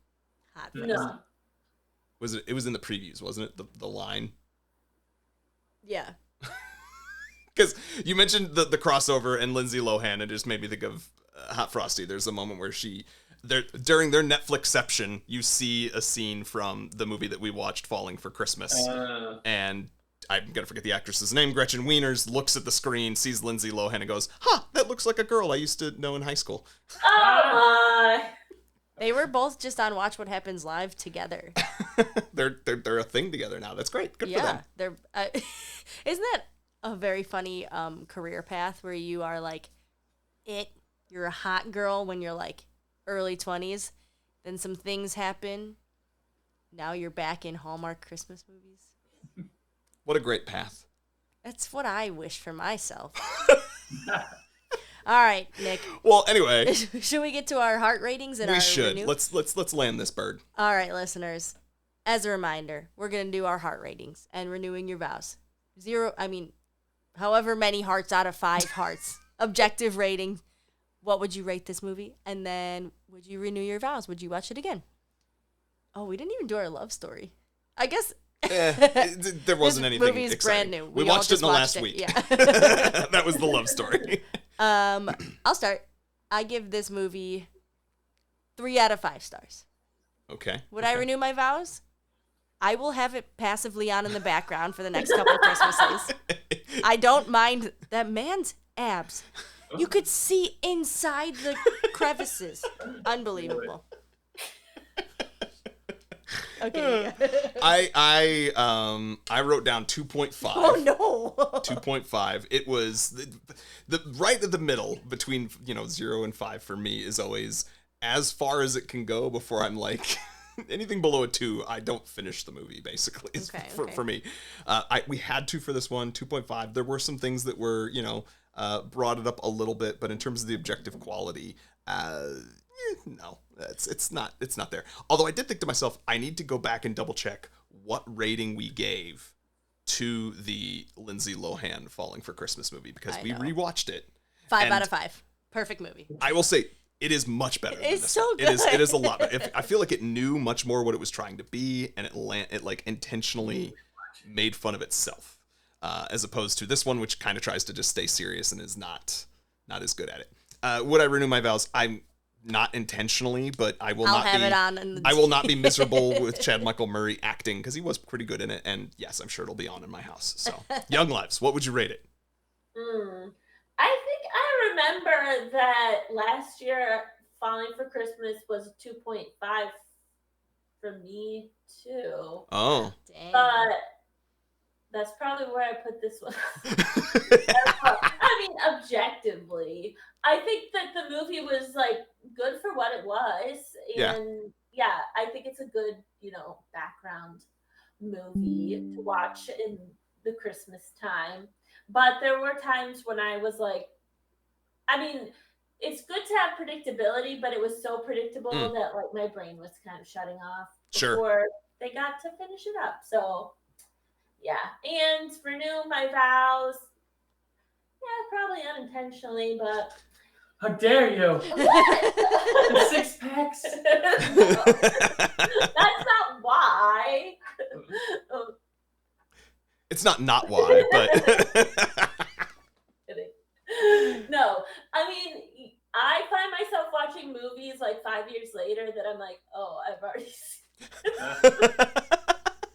No. It was in the previews, wasn't it? The line? Yeah. Because you mentioned the crossover and Lindsay Lohan, it just made me think of Hot Frosty. There's a moment where during their Netflixception, you see a scene from the movie that we watched, Falling for Christmas. And I'm going to forget the actress's name. Gretchen Wieners looks at the screen, sees Lindsay Lohan, and goes, that looks like a girl I used to know in high school. Oh, my. They were both just on Watch What Happens Live together. They're a thing together now. That's great. Good for them. They're isn't that a very funny career path where you are like you're a hot girl when you're like early 20s, then some things happen. Now you're back in Hallmark Christmas movies. What a great path. That's what I wish for myself. All right, Nick. Well, anyway, Should we get to our heart ratings and we our should. renew? Let's land this bird. All right, listeners. As a reminder, we're going to do our heart ratings and renewing your vows. However many hearts out of 5 hearts. Objective rating. What would you rate this movie? And then would you renew your vows? Would you watch it again? Oh, we didn't even do our love story. I guess There wasn't anything movie's exciting. brand new. We all watched it just in the last it. week. Yeah. That was the love story. I'll start. I give this movie 3 out of 5 stars. Okay. Would I renew my vows? I will have it passively on in the background for the next couple of Christmases. I don't mind that man's abs. You could see inside the crevices. Unbelievable. Okay. I wrote down 2.5. Oh no. 2.5. It was the right at the middle between 0 and 5 for me is always as far as it can go before I'm like anything below a 2 I don't finish the movie basically for me. We had to for this one 2.5. There were some things that were brought it up a little bit, but in terms of the objective quality, no, it's not there. Although I did think to myself, I need to go back and double check what rating we gave to the Lindsay Lohan Falling for Christmas movie because we rewatched it. 5 out of 5. Perfect movie. I will say it is much better. It's than this so one. good. It is a lot better. I feel like it knew much more what it was trying to be, and it like intentionally made fun of itself, as opposed to this one, which kind of tries to just stay serious and is not as good at it. Would I renew my vows? I'm not intentionally, but I will not have be. it on. I will not be miserable with Chad Michael Murray acting because he was pretty good in it, and yes, I'm sure it'll be on in my house. So, Youngloves, what would you rate it? I think I remember that last year, Falling for Christmas was 2.5 for me too. Oh, Dang. But that's probably where I put this one. I mean, objectively, I think that the movie was like good for what it was, and yeah, I think it's a good, background movie to watch in the Christmas time. But there were times when I was like, I mean, it's good to have predictability, but it was so predictable that like my brain was kind of shutting off before they got to finish it up. So yeah, and renew my vows. Yeah, probably unintentionally, but How dare you? The 6 packs. That's not why. it's not why, but No, I mean, I find myself watching movies like 5 years later that I'm like, oh, I've already seen.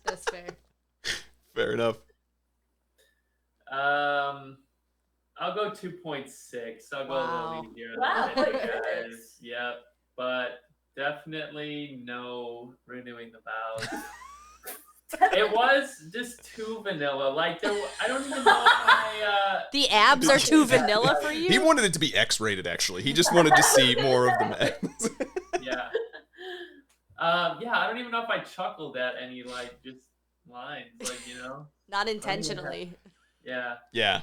That's fair. fair enough. I'll go 2.6. I'll go a little easier on Wow. the guys. Yep, but definitely no renewing the vows. It was just too vanilla. Like I don't even know if I. The abs are too vanilla for you? He wanted it to be X-rated. Actually, he just wanted to see more of the men. Yeah. Yeah, I don't even know if I chuckled at any like just lines, like Not intentionally. Yeah. Yeah.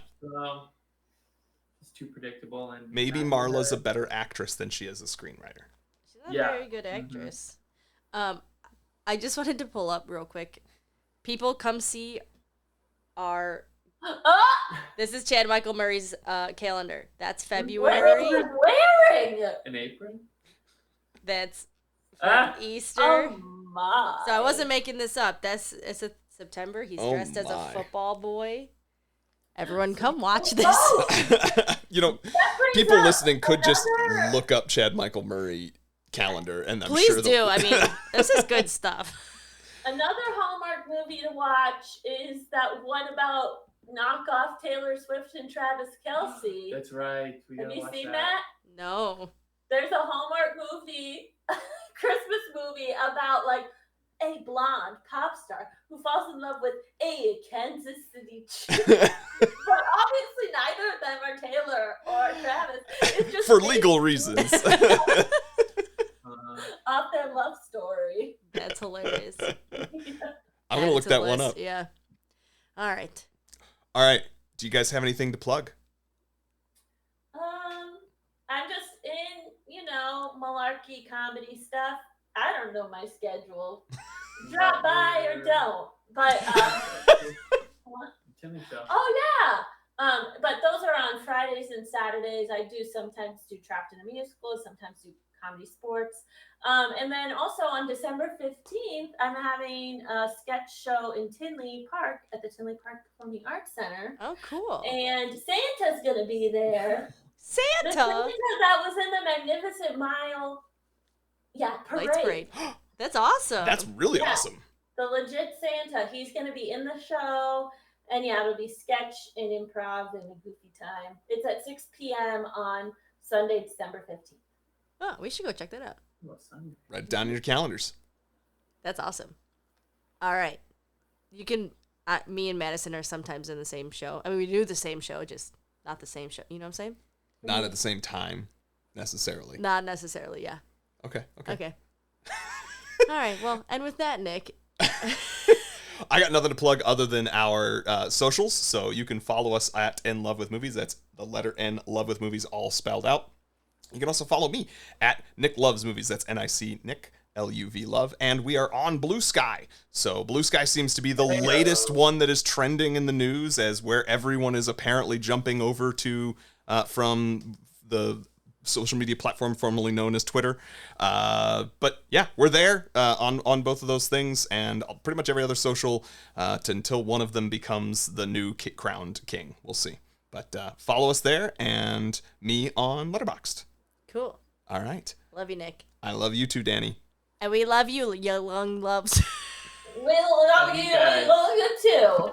It's too predictable and Maybe Marla's a better actress than she is a screenwriter. She's a very good actress. I just wanted to pull up real quick. People come see our... This is Chad Michael Murray's calendar. That's February. What are you wearing? An apron. That's Ah. Easter. Oh my! So I wasn't making this up. It's a September. He's dressed as a my. football boy. Everyone, come watch this. People listening could just look up Chad Michael Murray calendar, and I'm Please sure do. I mean, this is good stuff. Another Hallmark movie to watch is that one about knockoff Taylor Swift and Travis Kelce. That's right. Have you seen that? No. There's a Hallmark movie, Christmas movie about like a blonde pop star who falls in love with a Kansas City chick. But obviously neither of them are Taylor or Travis. It's just For legal reasons. off their love story. That's hilarious. I'm going to look that one up. Yeah. All right. All right. Do you guys have anything to plug? I'm just in, malarkey comedy stuff. I don't know my schedule. Drop by or don't. But Timmy show. oh yeah. But those are on Fridays and Saturdays. I do sometimes do Trapped in a Musical, sometimes do comedy sports. And then also on December 15th, I'm having a sketch show in Tinley Park at the Tinley Park Performing Arts Center. Oh, cool. And Santa's going to be there. Santa? The Santa that was in the Magnificent Mile. Yeah, parade. Lights parade. That's awesome. That's really awesome. The legit Santa. He's going to be in the show. And yeah, it'll be sketch and improv and a goofy time. It's at 6 p.m. on Sunday, December 15th. Oh, we should go check that out. Write it down in your calendars. That's awesome. All right. You can, me and Madison are sometimes in the same show. I mean, we do the same show, just not the same show. You know what I'm saying? Not at the same time, necessarily. Not necessarily, yeah. Okay. Okay. All right. Well, and with that, Nick. I got nothing to plug other than our socials. So you can follow us at In Love with Movies. That's the letter N, Love with Movies, all spelled out. You can also follow me at Nic Loves Movies. That's Nic, Nick, Luv, Love. And we are on Blue Sky. So Blue Sky seems to be the latest one that is trending in the news, as where everyone is apparently jumping over to from the social media platform formerly known as Twitter. But yeah, we're there on both of those things and pretty much every other social until one of them becomes the new crowned king. We'll see. But follow us there and me on Letterboxd. Cool. All right. Love you, Nick. I love you too, Dani. And we love you, Youngloves. We love you. We love you too.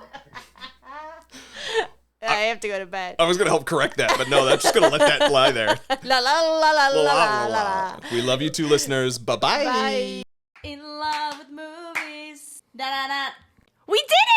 I have to go to bed. I was going to help correct that, but no, I'm just going to let that lie there. La la la la la la la. We love you too, listeners. Bye-bye. Bye. In love with movies. Da da da. We did